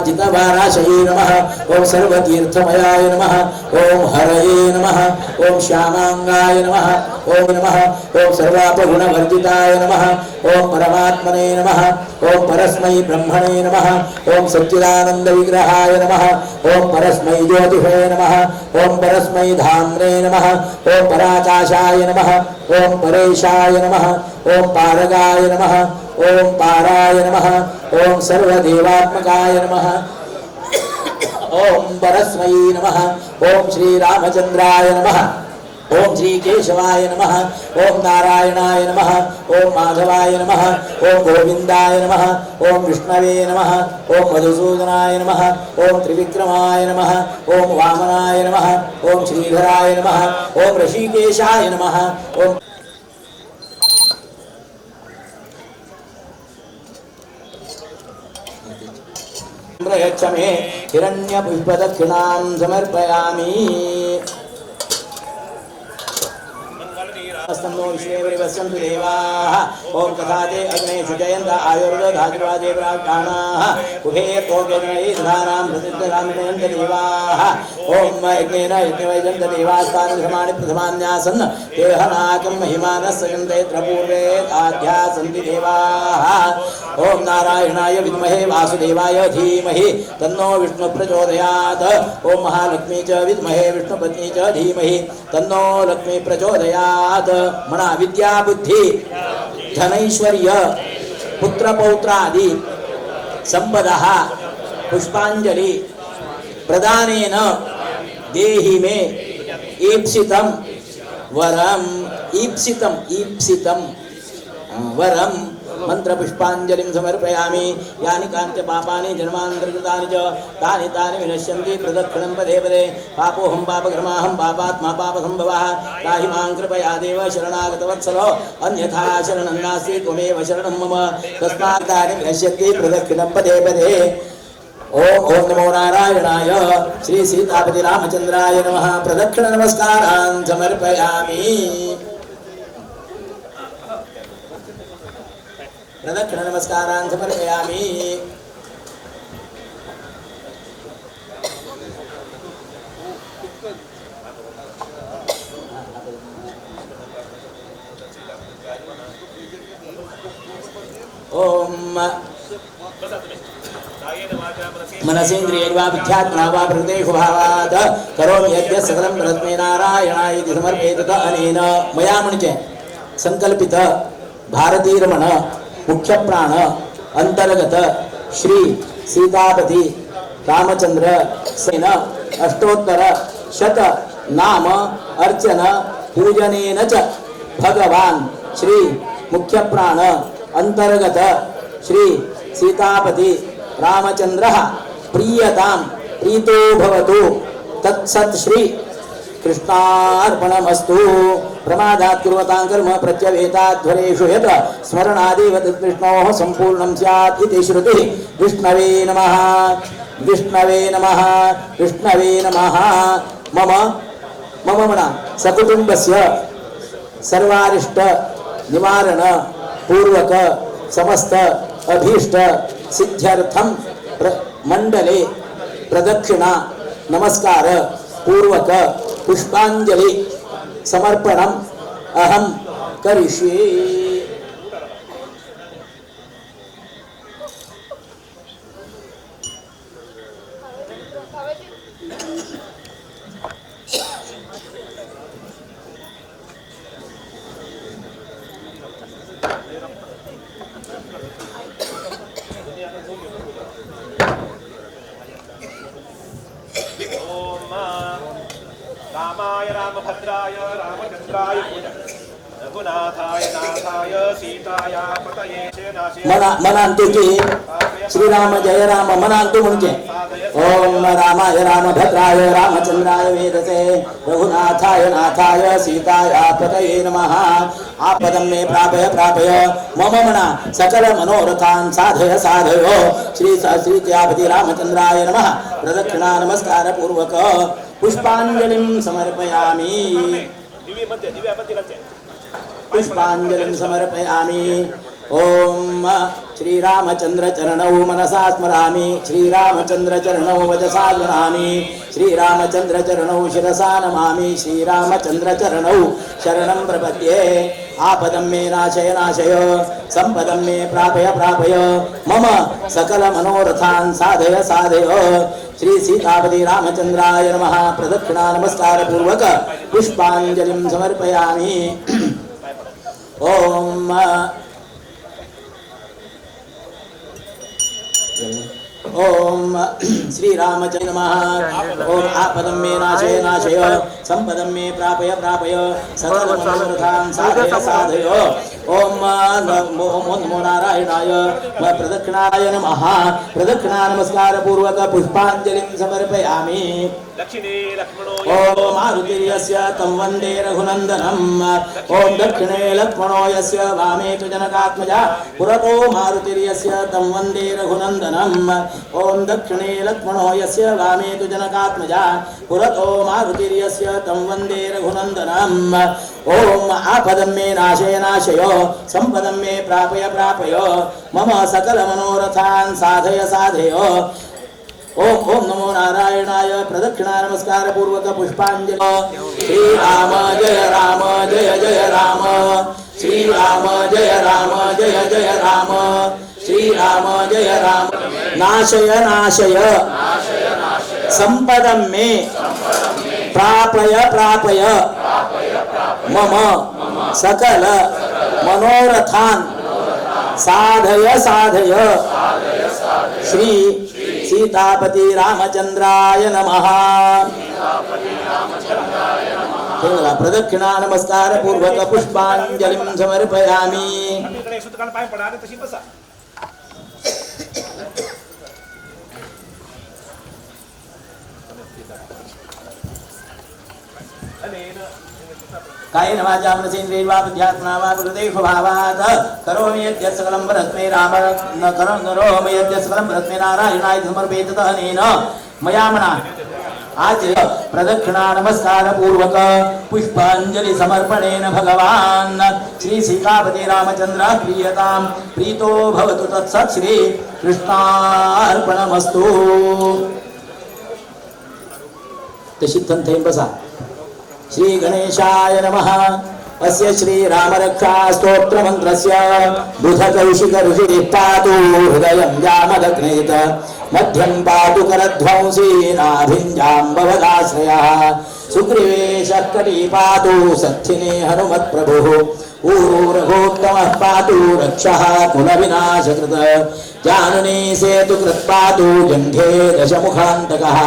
जितवाराशये नमः ओम सर्वतीर्थमयाय नमः ओम हरये नमः ओम श्यामांगाय नमः ओम सर्वापगुणवर्जिताय नमः ओम परमात्मने नमः ओम परस्मै ब्रह्मणे नमः ओम सच्चिदानन्दविग्रहाय नमः ओम परस्मै ज्योतिषे नमः ओम परस्मै धाम्ने नमः ओम पराकाशाय नमः ओम परेशाय नमः ओम पारगाय नमः ओम पाराय नमः ओम सर्वदेवात्मकाय नमः ओम परस्मै नमः ओम श्री रामचंद्राय नमः ओम श्री केशवाय नमः, ओम नारायणाय नमः, ओम माधवाय नमः, ओम गोविंदाय नमः, ओम विष्णवे नमः, ओम मधुसूदनाय नमः, ओम त्रिविक्रमाय नमः, ओम वामनाय नमः, ओम श्रीधराय नमः, ओम ऋषिकेशाय नमः, ओम प्रयच्छमे हिरण्यपुष्पदक्षिणां समर्पयामि। स्तंभो विश्वेवरि वस्यन्तु देवाः। ओम तथाते अग्ने शुचयन्त आयुर्वेदाधिराजे प्राणाः उभे तोगेनैः धारां प्रतिष्ठामयन्त देवाः। ओम यज्ञेन यज्ञवैजन्त देवास्तानि समानि प्रथमान्यासन् देहनाकं महिमानः सयन्तेऽत्र पूर्वे आध्यासन्ति देवाः। ओम नारायणाय विद्महे वासुदेवाय धीमहि तन्नो विष्णु प्रचोदयात्। ओम महालक्ष्मी च विद्महे विष्णुपत्नी च धीमहि तन्नो लक्ष्मी प्रचोदयात्। म्हणा विद्या बुद्धी धनैश्वर्य पुत्र पौत्रादि संपदः पुष्पांजलि प्रदानेन देहि मे ईप्सितं वरम ईप्सितं वरम मंत्र पुष्पांजलिं समर्पयामि। यानि कांच पापानि जन्मान्तरकृतानि च तानि तानि विनश्यन्ति प्रदक्षिणं पदे पदे। पापोऽहं पापकृमाहं पापात्मा पापसम्भवः त्राहि मां कृपया देव शरणागतवत्सलो अन्यथा शरणं नास्ति त्वमेव शरणं मम तस्मात् तानि विनश्यन्ति प्रदक्षिणं पदे पदे। ओम नमो नारायणाय श्री सीतापति रामचंद्राय नमः। प्रदक्षिण नमस्कारान् समर्पयामि। प्रदक्षिण नमस्कारान् समर्पयामि। ओम मनसेन्द्रियैर्वा बुद्ध्यात्मना वा प्रकृतेषु भावात् करोमि यज्ञ सकलं परस्मै नारायणाय इति समर्पयेत। अनेन मया म्हणजे संकल्पित भारतीरमण मुख्य प्राण अंतर्गत श्री सीतापति रामचंद्र सेन अष्टोत्तर शत नाम अर्चन पूजनेन च भगवान श्री मुख्य प्राण अंतर्गत श्री सीतापति रामचंद्रः प्रीयतां प्रीतो भवतु। तत्सत् श्री कृष्णार्पणमस्तु। प्रमादात् कुर्वतां कर्म प्रत्यवेताध्वरेषु यत् स्मरणादेव तद्विष्णोः सम्पूर्णं स्यात् इति श्रुतिः। विष्णवे नमः, विष्णवे नमः, विष्णवे नमः। मम मना सकुटुम्बस्य सर्वारिष्ट निवारण पूर्वक समस्त अभीष्ट सिद्ध्यर्थं मंडले प्रदक्षिणा नमस्कार पूर्वक पुष्पांजलि समर्पणम अहम करिष्ये। रामाय रामभद्राय रामचंद्राय रघुनाथाय नाथाय सीताय पतये मनांतु की श्रीराम जय राम मनांतु म्हणजे ओम रामाय रामभद्राय रामचंद्राय वेदसे रघुनाथाय नाथाय सीताय पतये नमः। आपदं मे प्रापय प्रापय मम मना सकल मनोरथान् साधय साधयो। श्री सीतापति रामचंद्राय नमः। प्रदक्षिणा नमस्कार पूर्वक पुष्पांजलिं समर्पयामि। पुष्पांजलिं समर्पयामि। ओम श्रीरामचंद्र चरणौ मनसा स्मरामि। श्रीरामचंद्र चरणौ वचसा स्मरामि। श्रीरामचंद्र चरणौ शिरसा नमामि। श्रीरामचंद्र चरणौ शरणं प्रपद्ये। आपदं मे नाशय नाशय संपदं मे प्रापय प्रापय मम सकल मनोरथान् साधय साधय। श्री सीतापति रामचंद्राय नमः। प्रदक्षिणा नमस्कार पूर्वक पुष्पांजलिं समर्पयामि। ओम ओम श्रीरामचन्द्र नमः। ओम आपदं मे नाशय नाशय संपदं मे प्रापय प्रापय सकल मनोरथान् साधय साधय। ओम नमो नारायणाय प्रदक्षिणाय नमः। प्रदक्षिणा नमस्कार पूर्वक पुष्पांजलिं समर्पयामि। दक्षिणे लक्ष्मणो ओम मारुतिर्यस्य तं वन्दे रघुनन्दनम्। ओम दक्षिणे लक्ष्मणो यस्य वामे तु जनकात्मजा पुरतो मारुतिर्यस्य तं वन्दे रघुनन्दनम्। ओम दक्षिणे लक्ष्मणो यस्य वामे तु जनकात्मजा पुरतो मारुतिर्यस्य तं वन्दे रघुनन्दनम्। ओम आपदं मे नाशय नाशय संपदं मे प्रापय प्रापय मम सकल मनोरथान् साधय साधय। ओम ओम नमो नारायणाय प्रदक्षिणा नमस्कार पूर्वक पुष्पांजलि। श्री राम जय जय राम श्री राम जय जय राम श्री राम जय राम। नाशय नाशय संपदं मे प्रापय प्रापय मम सकल मनोरथान् साधय साधय। श्री सीतापति रामचंद्राय नमः। प्रदक्षिणा नमस्कार पूर्वक पुष्पांजलिं समर्पयामि। इकडे सुतकाल पाय पडा आणि तशी बसा. कायेन वाचा मनसेन्द्रियैर्वा बुद्ध्यात्मना वा गुरुदेव भावात् करोमि यद्य सकलं परस्मै राम न करोमि यद्य सकलं परस्मै नारायणाय समर्पयेत् अनेन मया मना आचर्य प्रदक्षिणा नमस्कार पूर्वक पुष्पांजलि समर्पणेन भगवान् श्री सीतापति रामचंद्र प्रियतां प्रीतो भवतु तत्सत् श्री कृष्णार्पणमस्तु। तशी तंथे बसा। श्री गणेशाय नमः। अस्य श्री रामरक्षा स्तोत्र मंत्रस्य बुध कौशिक ऋषि पातु हृदयं जामदग्नेत मध्यं पातु करध्वंसी नाभिञ्जाम्बवदाश्रयः सुग्रीवे शक्कटी पातु सत्थिने हनुमत्प्रभुः ऊरू रघोत्तमः पातु रक्षः कुलविनाशकृत जानने सेतुकृत् पातु जङ्घे दशमुखान्तकः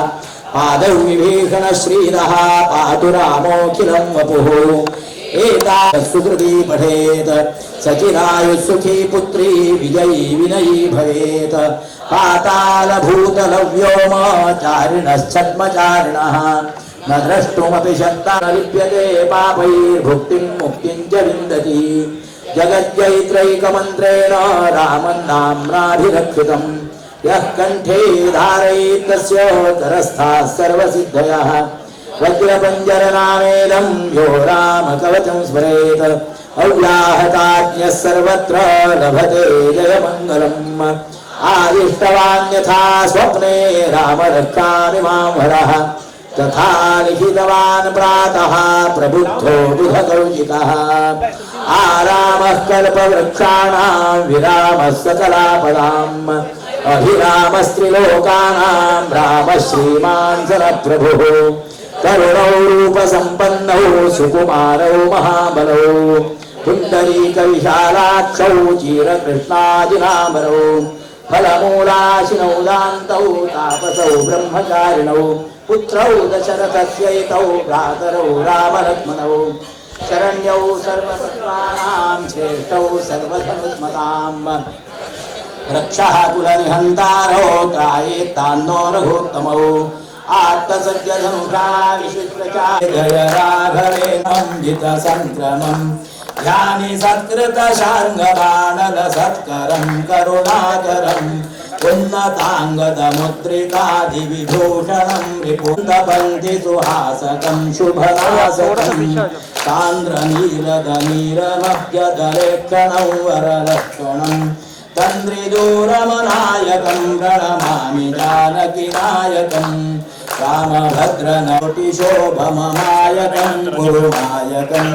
पादौ विभीषण श्रीरः पातु रामोऽखिलं वपुः एता सुकृती पठेत् सचिरायुः सुखी पुत्री विजयी विनयी भवेत् पाताल भूतल व्योम चारिणश्छद्मचारिणः न द्रष्टुमपि शक्ता लिप्यते पापैर्भुक्तिं मुक्तिं च विन्दति जगज्जैत्रैकमन्त्रेण रामं नाम्नाभिरक्षितम् यः कंठे धारयेत् तस्य करस्थाः सर्वसिद्धयः वज्रपञ्जरनामेदं यो रामकवचं स्मरेत् अव्याहताज्ञः सर्वत्र लभते जयमङ्गलम् आदिष्टवान् यथा स्वप्ने रामरक्षामिमां हरः तथा लिखितवान् प्रातः प्रबुद्धो बुधकौशिकः आरामः कल्पवृक्षाणां विरामः सकलापदाम् अभिरामस्त्रिलोकानां रामः श्रीमान् सरप्रभुः करुणौ रूपसम्पन्नौ सुकुमारौ महाबलौ पुण्डरीकविशालाक्षौ चिरकृष्णाजिनामरौ फलमूलाशिनौ दान्तौ तापसौ ब्रह्मचारिणौ पुत्रौ दशरथस्यैतौ भ्रातरौ रामलक्ष्मणौ शरण्यौ सर्वसत्त्वानां श्रेष्ठौ सर्वधनुष्मताम् रक्षः कुलनिहन्तारो त्रायेत्तान्नो रघोत्तमौ आत्मसत्यधनुषा विशिष्टचार्य जय राघवेन्द्रं जितसङ्क्रमम् ध्यानि सत्कृतशार्ङ्गबाणल सत्करं करुणाकरम् उन्नताङ्गदमुद्रिकादिविभूषणं रिपुन्दपन्ति सुहासकं शुभनासकं सान्द्रनीलदनीरमभ्यदलेक्षणं वरलक्षणं तन्द्रिदूरमनायकं प्रणमामि जानकीनायकं रामभद्रनोटिशोभममायकं गुरुनायकं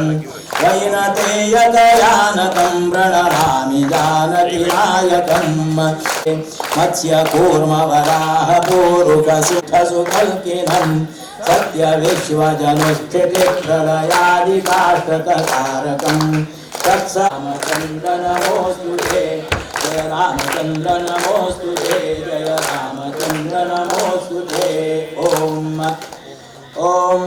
वैनतेयकयानकं प्रणमामि जानकीनायकं मत्स्यकूर्मवराहपूरुकसुखसुकल्किनं सत्यविश्वजनुस्थितिप्रलयादिकाष्ठककारकं तत्समचन्द्र नमोऽस्तु ते जय रामचन्द्र नमोऽस्तु ते जय राम नमोऽस्तुते ॐ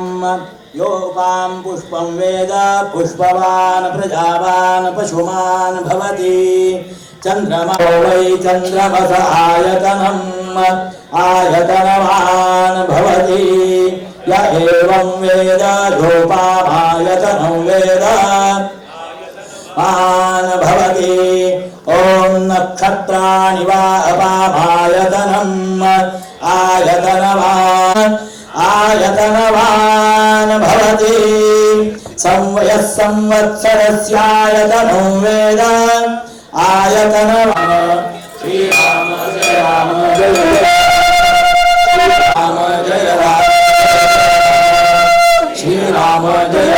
योपां पुष्पं वेद पुष्पवान् प्रजावान् पशुमान् भवति चन्द्रमा वै चन्द्रमस आयतनवान् भवति य एवं वेद योपामायतनं वेद आन भवति ॐ नक्षत्राणि वा अपामायतनम् आयतनवान् भवति संवयः संवत्सरस्यायतनं वेद आयतनवान् श्रीराम जय राम जय राम जय राम श्रीराम जय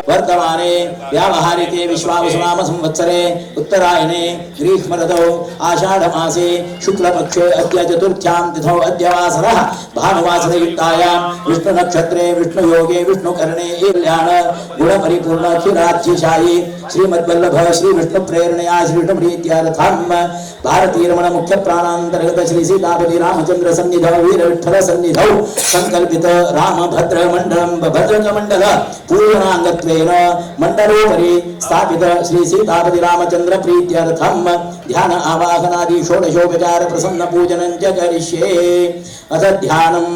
वर्तमाने व्यावहारिके विश्वावसुनाम संवत्सरे उत्तरायणे ग्रीष्म ऋतौ आषाढ़ मासे शुक्लपक्षे अद्य चतुर्थ्यां तिथौ अद्य वासरः भानुवासरयुक्तायां विष्णु नक्षत्रे विष्णु योगे विष्णु करणे कल्याण गुण परिपूर्ण क्षीराब्धिशायी श्रीमद्वल्लभ श्री विष्णु प्रेरणया श्री विष्णु प्रीत्यार्थं भारतीय रमण मुख्य प्राणांतर्गत श्री सीतापति रामचंद्र सन्निधौ वीर विठ्ठल सन्निधौ संकल्पित रामभद्र मंडलम भद्रक मंडल पूर्णांगत्वेन मंडलोपरि स्थापित श्री सीतापति रामचंद्र प्रीत्यर्थम ध्यान आवाहनादि षोडशोपचार प्रसन्न पूजनं च करिष्ये अथ ध्यानं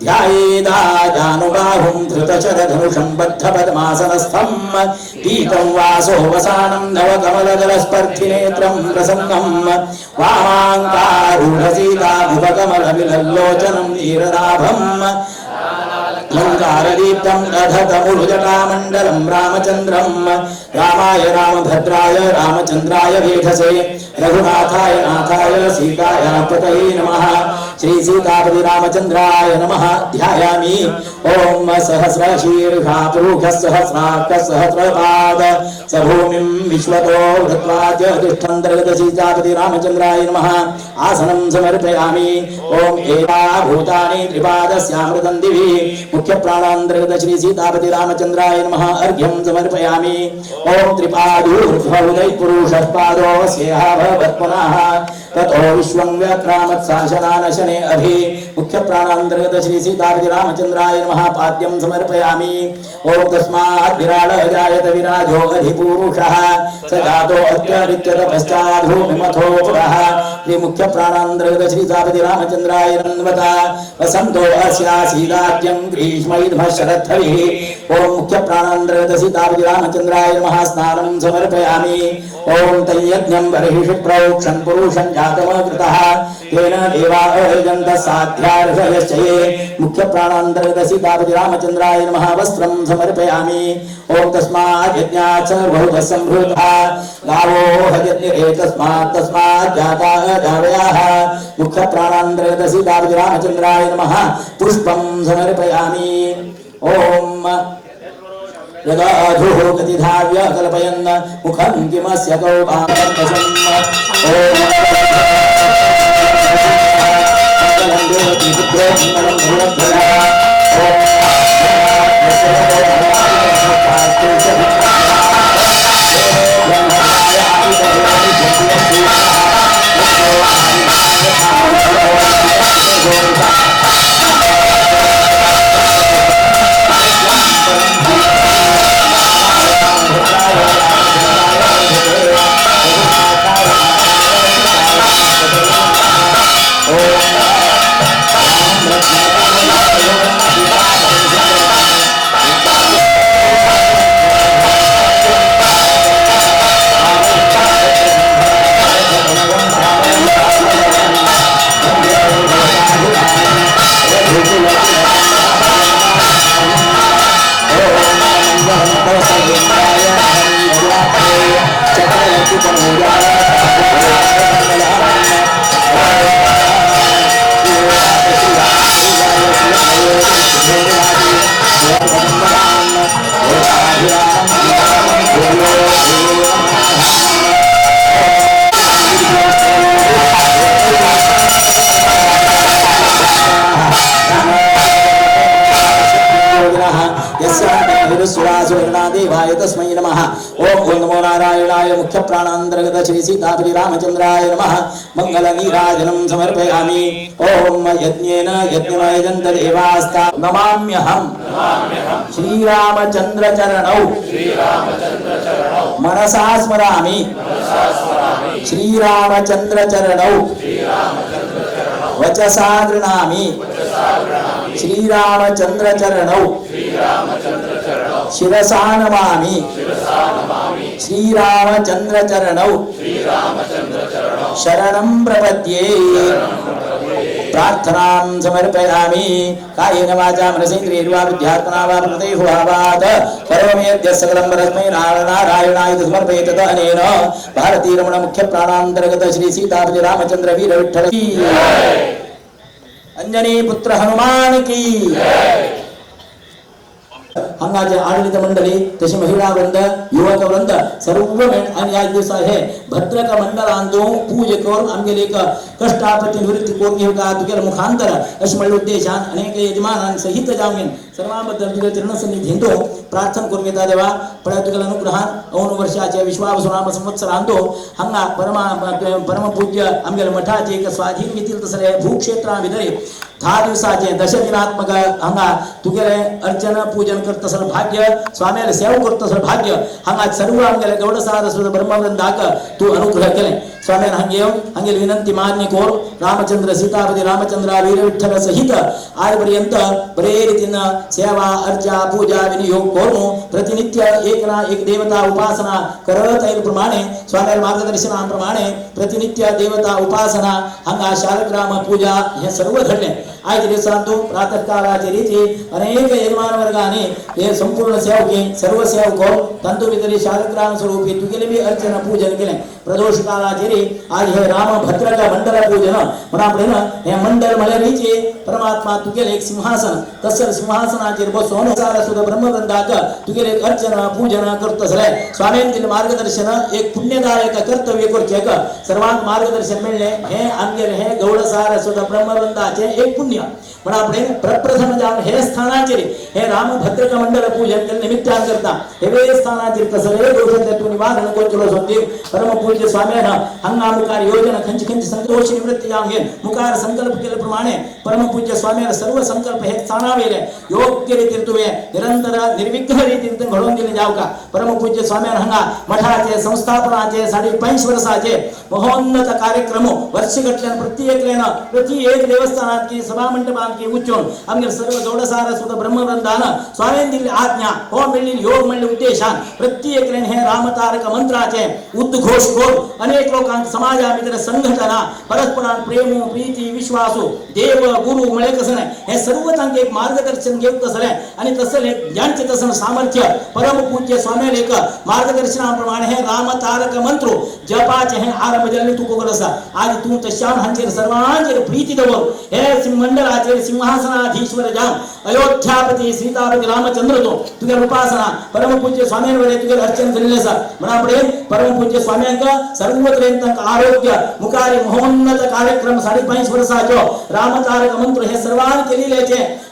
ध्यायेदाजानुबाहुं धृतचरधनुषं बद्धपद्मासनस्थं पीतं वासो वसानं नवकमलदलस्पर्धिनेत्रं प्रसन्नं वामाङ्कारूढसीताभुवकमलविलल्लोचनं नीरदाभम् लंकारदीप्तं दधतमुरुजटामण्डलं रामचन्द्रं रामाय रामभद्राय रामचन्द्राय वेधसे रघुनाथाय नाथाय सीताय पतये नमः श्री सीतापति रामचन्द्राय नमः ध्यायामि ओम सहस्रशीर्षा पुरुषः सहस्राक्षः सहस्रपाद स भूमिं विश्वतो वृत्वाद्य तिष्ठन्तर्गत सीतापति रामचन्द्राय नमः आसनं समर्पयामि ओम एवा भूतानि त्रिपादस्यामृतं दिवि मुख्य प्राणांतर्गत श्री सीतापति रामचन्द्राय नमः अर्घ्यं समर्पयामि ओम त्रिपादूर्ध्वोदय पुरुषः पादोऽस्येह भवत् पुनः ततो विश्वं व्यक्रामत्साशनानशने अभि मुख्य प्राणांतर्गत श्री सीतापति रामचन्द्राय नमः पाद्यं समर्पयामि ओम तस्मात् विराड जायत विराजो अधिपुरुषः स जातो अत्यरिच्यत पश्चात् भूमिमथो पुरः श्री मुख्य प्राणांतर्गत श्री सीतापति रामचन्द्राय नन्वता वसन्तो अस्यासीदाद्यं ग्रीष्मैधः शरद्धरिः ओम मुख्य प्राणांतर्गत सीतापति रामचन्द्राय नमः स्नानं समर्पयामि ओम तयज्ञं बर्हिषि प्रोक्षन् पुरुषं जातमकृतः तेन देवा अयजन्तः साध्यार्षयश्चये मुख्य प्राणांतर्गत सीतापति रामचन्द्राय नमः वस्त्रं समर्पयामि ओम तस्मात् यज्ञात् सर्वभूतः सम्भूतः गावो हयज्ञेतस्मात् तस्मात् जाताः गावयाः मुख्य प्राणांतर्गत सीतापति रामचन्द्राय नमः पुष्पं समर्पयामि ओम यदाधुः गतिधाव्य कल्पयन् मुखं किमस्य कौभागम् देवाय तस्मै नमः ओम नमो नारायणाय मुख्य प्राणांतर्गत श्री सीतापति रामचंद्राय नमः मंगल नीराजनं समर्पयामि ओम यज्ञेन यज्ञमयजन्त देवास्ता नमाम्यहम् श्रीरामचंद्र चरणौ मनसा स्मरामि श्रीरामचंद्र चरणौ वचसा गृह्णामि श्रीरामचंद्र चरणौ शिरसा नमामि श्रीरामचंद्र चरणौ शरणं प्रपद्ये प्रार्थनां समर्पयामि कायेन वाचा मनसेन्द्रियैर्वा बुद्ध्यात्मना वा प्रकृतेषु भावात् करोमि यद्यत् सकलं परस्मै नारायणाय समर्पयेत् अनेन भारती रमण मुख्य प्राणांतर्गत श्री सीतापति रामचंद्र वीर विठ्ठल की अंजनी पुत्र हनुमान की हंगाचे आडಳಿತ मंडळी तशी महिला वृंद युवक वृंद सर्व आणि आज दिवस आहे भद्रक मंडळांतून पूजे करून आमगेले कष्टापती निवृत्ती कोण घेऊ का तुझ्या मुखांतर अशी म्हणले उद्देशान अनेक यजमानांसहित जाऊन सर्वांबद्दल तुझ्या चरणसन्निधी हिंदू प्रार्थना करून घेता देवा पळ्या तुझ्या अनुग्रहान औन वर्षाचे विश्वावसुनाम संवत्सरांतो हंगा परमपूज्य आमगेले मठाचे एक स्वाधीन घेतील तसले भूक्षेत्राभितरे 10 दिवसाचे 10 दिनात्मक हंगा तुगेले अर्चन पूजन करत असल भाग्य स्वामीला सेवा करत असल भाग्य हंगा सर्व आमगेले गौडसार सुद्धा ब्रह्मवृंदाक तू अनुग्रह केले स्वामीन हंगे विनंती मान्य कोर रामचंद्र सीतापती रामचंद्र वीर विठ्ठल सहित आजपर्यंत बरे रीतीनं सेवा अर्चा पूजा विनियोग करून प्रतिनित्य एक ना एक देवता उपासना करत येईल प्रमाणे स्वामी मार्गदर्शनाप्रमाणे प्रतिनित्य देवता उपासना हंगा शालग्राम पूजा हे सर्व घडले आज दिवसांतून प्रातःकाळाची रीती अनेक यजमान वर्गाने हे संपूर्ण सेवके सर्व सेवक तंतुभितरी शालग्राम स्वरूपी तुगेले बी अर्चना पूजन केले प्रदोष काळाची आज हे राम भद्रक मंडल पूजन म्हणा हे मंडल मलरीचे परमात्मा तुगेले एक सिंहासन तसं सिंहासनाचेर बसून सुद्धा ब्रह्मवृंदाक तुगेले अर्चना पूजन करत असले स्वामींतील मार्गदर्शन एक पुण्यदायक कर्तव्य करचे सर्वांत मार्गदर्शन मिळणे हे आमगेले हे गौडसार सुद्धा ब्रह्मवृंदाचे एक पुण्य पण आपण प्रप्रथम जाऊन हे स्थानाचे हे राम भद्रक मंडल पूजन केले निमित्तान करता हे स्थानाचे कसले दोष त्यातून निवारण कोचलो सोंदी परम पूज्य स्वामीना हंगा मुकार योजना खंच खंच संतोष निवृत्ती जाऊन घे मुकार संकल्प केल्याप्रमाणे परम पूज्य स्वामीना सर्व संकल्प हे स्थानावेले योग्य रीतीने तुम्ही निरंतर निर्विघ्न रीतीने घडवून दिले जाऊ का परम पूज्य स्वामीना हंगा मठाचे संस्थापनाचे 5.5 वर्षाचे महोन्नत कार्यक्रम वर्षगटल्यान प्रति एक देवस्थानात की सभा मंडपात की उच्चून आमगे सर्व गौडसार सुद्धा ब्रह्मवृंदान स्वामींतील आज्ञा हो मिळली योग मिळले उद्देशान प्रत्येक हे रामतारक मंत्राचे उद्घोष करून अनेक लोकांना समाजाभितर संघटना परस्परां प्रेम प्रीती विश्वासू देव गुरु मळे कसं नाही हे सर्व तांके एक मार्गदर्शन घेऊन कसं आणि तसं ज्यांचे तसं सामर्थ्य परम पूज्य स्वामी एक मार्गदर्शनाप्रमाणे हे रामतारक मंत्र जपाचे हे आरंभ जल्ली तू कोगलसा आज तू तशान हांचेर सर्वांचेर प्रीती दवर हे मंडळाचे सिंहासनाधीश्वर जाम अयोध्यापती सीतापती रामचंद्र तो तुझ्या उपासना परम पूज्य स्वामींवर तुझे अर्चन केलेले असा म्हणा पुढे परम पूज्य स्वाम्यांक सर्वत्र आरोग्य मुकारी महोन्नत कार्यक्रम 5.5 वर्षाचो रामतारक मंत्र हे सर्वान केलेले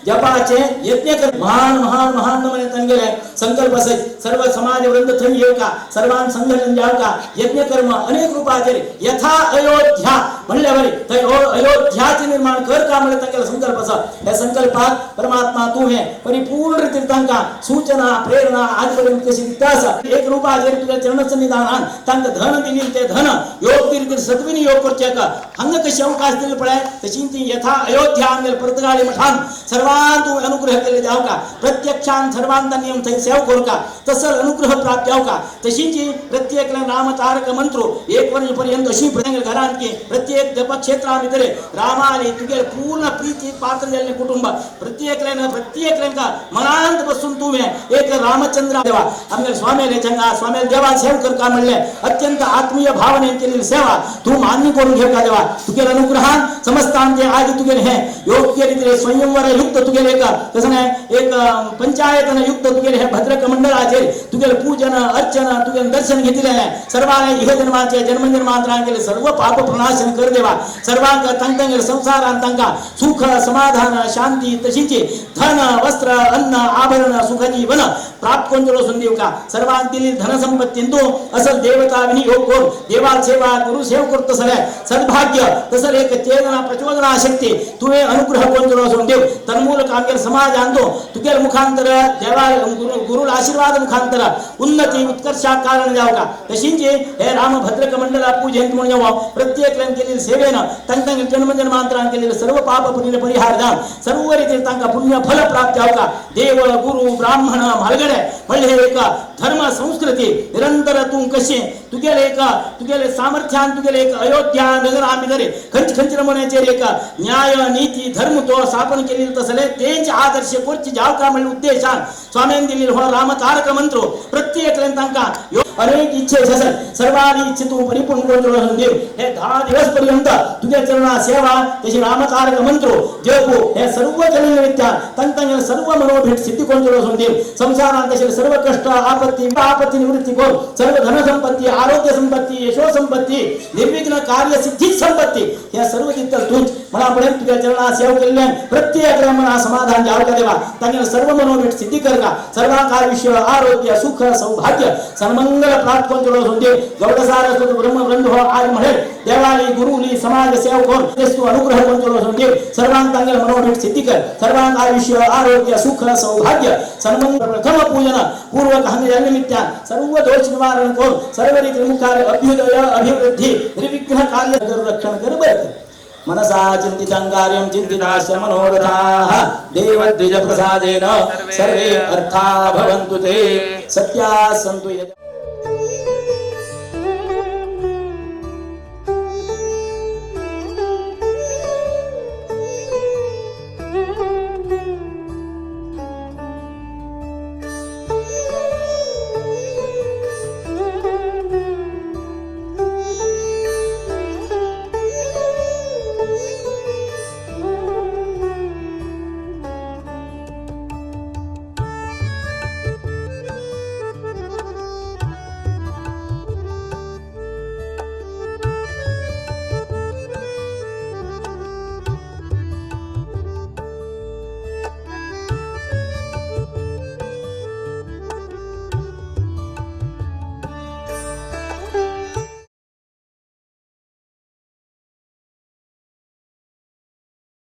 जपाचे यज्ञ कर महान महान महान म्हणे तंगेले संकल्प असे सर्व समाज वृंद थई येऊ का सर्वान संघटन जाऊ का यज्ञ कर्म अनेक रूपाचे यथा अयोध्या म्हणल्यावर तर अयोध्याचे निर्माण कर का म्हणे तंगेले संकल्प असा या संकल्पात परमात्मा तू हे परिपूर्ण तीर्थांका सूचना प्रेरणा आजपर्यंत कशी दितास एक रूपाचे तुझ्या चरणसन्निधानान तांक धन दिली ते धन योग्य रीतीने सद्विनियोग करचे का हंग कशी अवकाश दिले पडाय तशी ती यथा अयोध्या अंगेल परतगाळी मठान सर्वांत अनुग्रह केले जाऊ का प्रत्यक्षान सर्वांत नियम थई सेव करू का तसं अनुग्रह प्राप्त जाऊ का तशीची प्रत्येक राम तारक मंत्र 1 वर्षपर्यंत अशी घरात की प्रत्येक जप क्षेत्रामध्ये रामाने तुझे पूर्ण प्रीती पात्र झालेले कुटुंब प्रत्येक का मनांत बसून तुम्ही एक रामचंद्र देवा आमच्या स्वामीले चंगा स्वामी देवा सेव कर का म्हणले अत्यंत आत्मीय भावने केलेली सेवा तू मान्य करून घे का देवा तुझे अनुग्रहान समस्तांचे आज तुझे हे योग्य रीतीने संयमवर युक्त तुझे एक कसं नाही एक पंचायतन युक्त तुझे हे भद्रक मंडळाचे तुझे पूजन अर्चन तुझे दर्शन घेतलेले सर्वांनी इह जन्माचे जन्मजन्मांतरांचे सर्व पाप प्रणाशन कर देवा सर्वांक तंग संसारांत तांका सुख समाधान शांती तशीची धन वस्त्र अन्न आभरण सुख जीवन प्राप्त कोण करून देऊ का सर्वांतील धन संपत्ती तो असल देवता विनियोग कोण देवा सेवा गुरु सेव करतो सगळ्या सद्भाग्य तसं एक चेतना प्रचोदना शक्ती तुवे अनुग्रह कोण करून देव तन्मूल कामकेल समाज आणतो तुकेल मुखांतर देवा गुरु आशीर्वाद मुखांतर उन्नती उत्कर्षा कारण जाव का तशीचे हे रामभद्रक मंडला पूजन म्हणून जाव प्रत्येक लन केलेली सेवेनं तंतंग जन्मजन्मांतरान केलेले सर्व पाप पुण्य परिहार जाव सर्व रीतीने तांका पुण्य फल प्राप्त जाव का देव गुरु ब्राह्मण मालगडे म्हणजे एक धर्म संस्कृती निरंतर तू कशी तुगेले सामर्थ्यान तुगेले एक अयोध्या नगर आम्ही जरे खंच खंच रमण्याचे एक न्याय नीती धर्म तो स्थापन केलेले तसले त्यांचे आदर्श कोणचे जाव का म्हणजे उद्देशान स्वामीन दिलेले हो राम तारक मंत्र प्रत्येक तांका अनेक इच्छे असेल सर्वांनी इच्छे तू परिपूर्ण करून देव हे 10 दिवस पर्यंत तुझ्या चरणा सेवा त्याची राम तारक मंत्र जपू हे सर्व जलनिमित्त तंतंग सर्व मनोभेट सिद्धी करून देव संसारात त्याचे सर्व कष्ट आपत्ती निवृत्ती कोण सर्व धन संपत्ती आरोग्य संपत्ती यशो संपत्ती निर्विघ्न कार्य सिद्धी संपत्ती या सर्व तिथं तूच मला पर्यंत तुझ्या चरणा सेवा केल्या प्रत्येक मना समाधान जाव का देवा त्यांनी सर्व मनोभेट सिद्धी कर का सर्वांकार विषय आरोग्य सुख सौभाग्य सन्मंगल प्राप्त करून देव गौडसार ब्रह्म ब्रंथ हो आज म्हणेल देवाली गुरुली समाज सेवक कोण तू अनुग्रह करून देव सर्वांतांगल मनोभेट सिद्धी कर सर्वांकार विषय आरोग्य सुख सौभाग्य सन्मंगल प्रथम पूजन पूर्वक हमी निमित्त सर्व दोष निवारण कोण सर्व रीती मुखार अभ्युदय अभिवृद्धी निर्विघ्न कार्य रक्षण कर बर मनसा चिंतितं कार्यं चिंतितास्य मनोरथाः देवद्विज प्रसादेन सर्वे अर्था भवन्तु ते सत्या सन्तु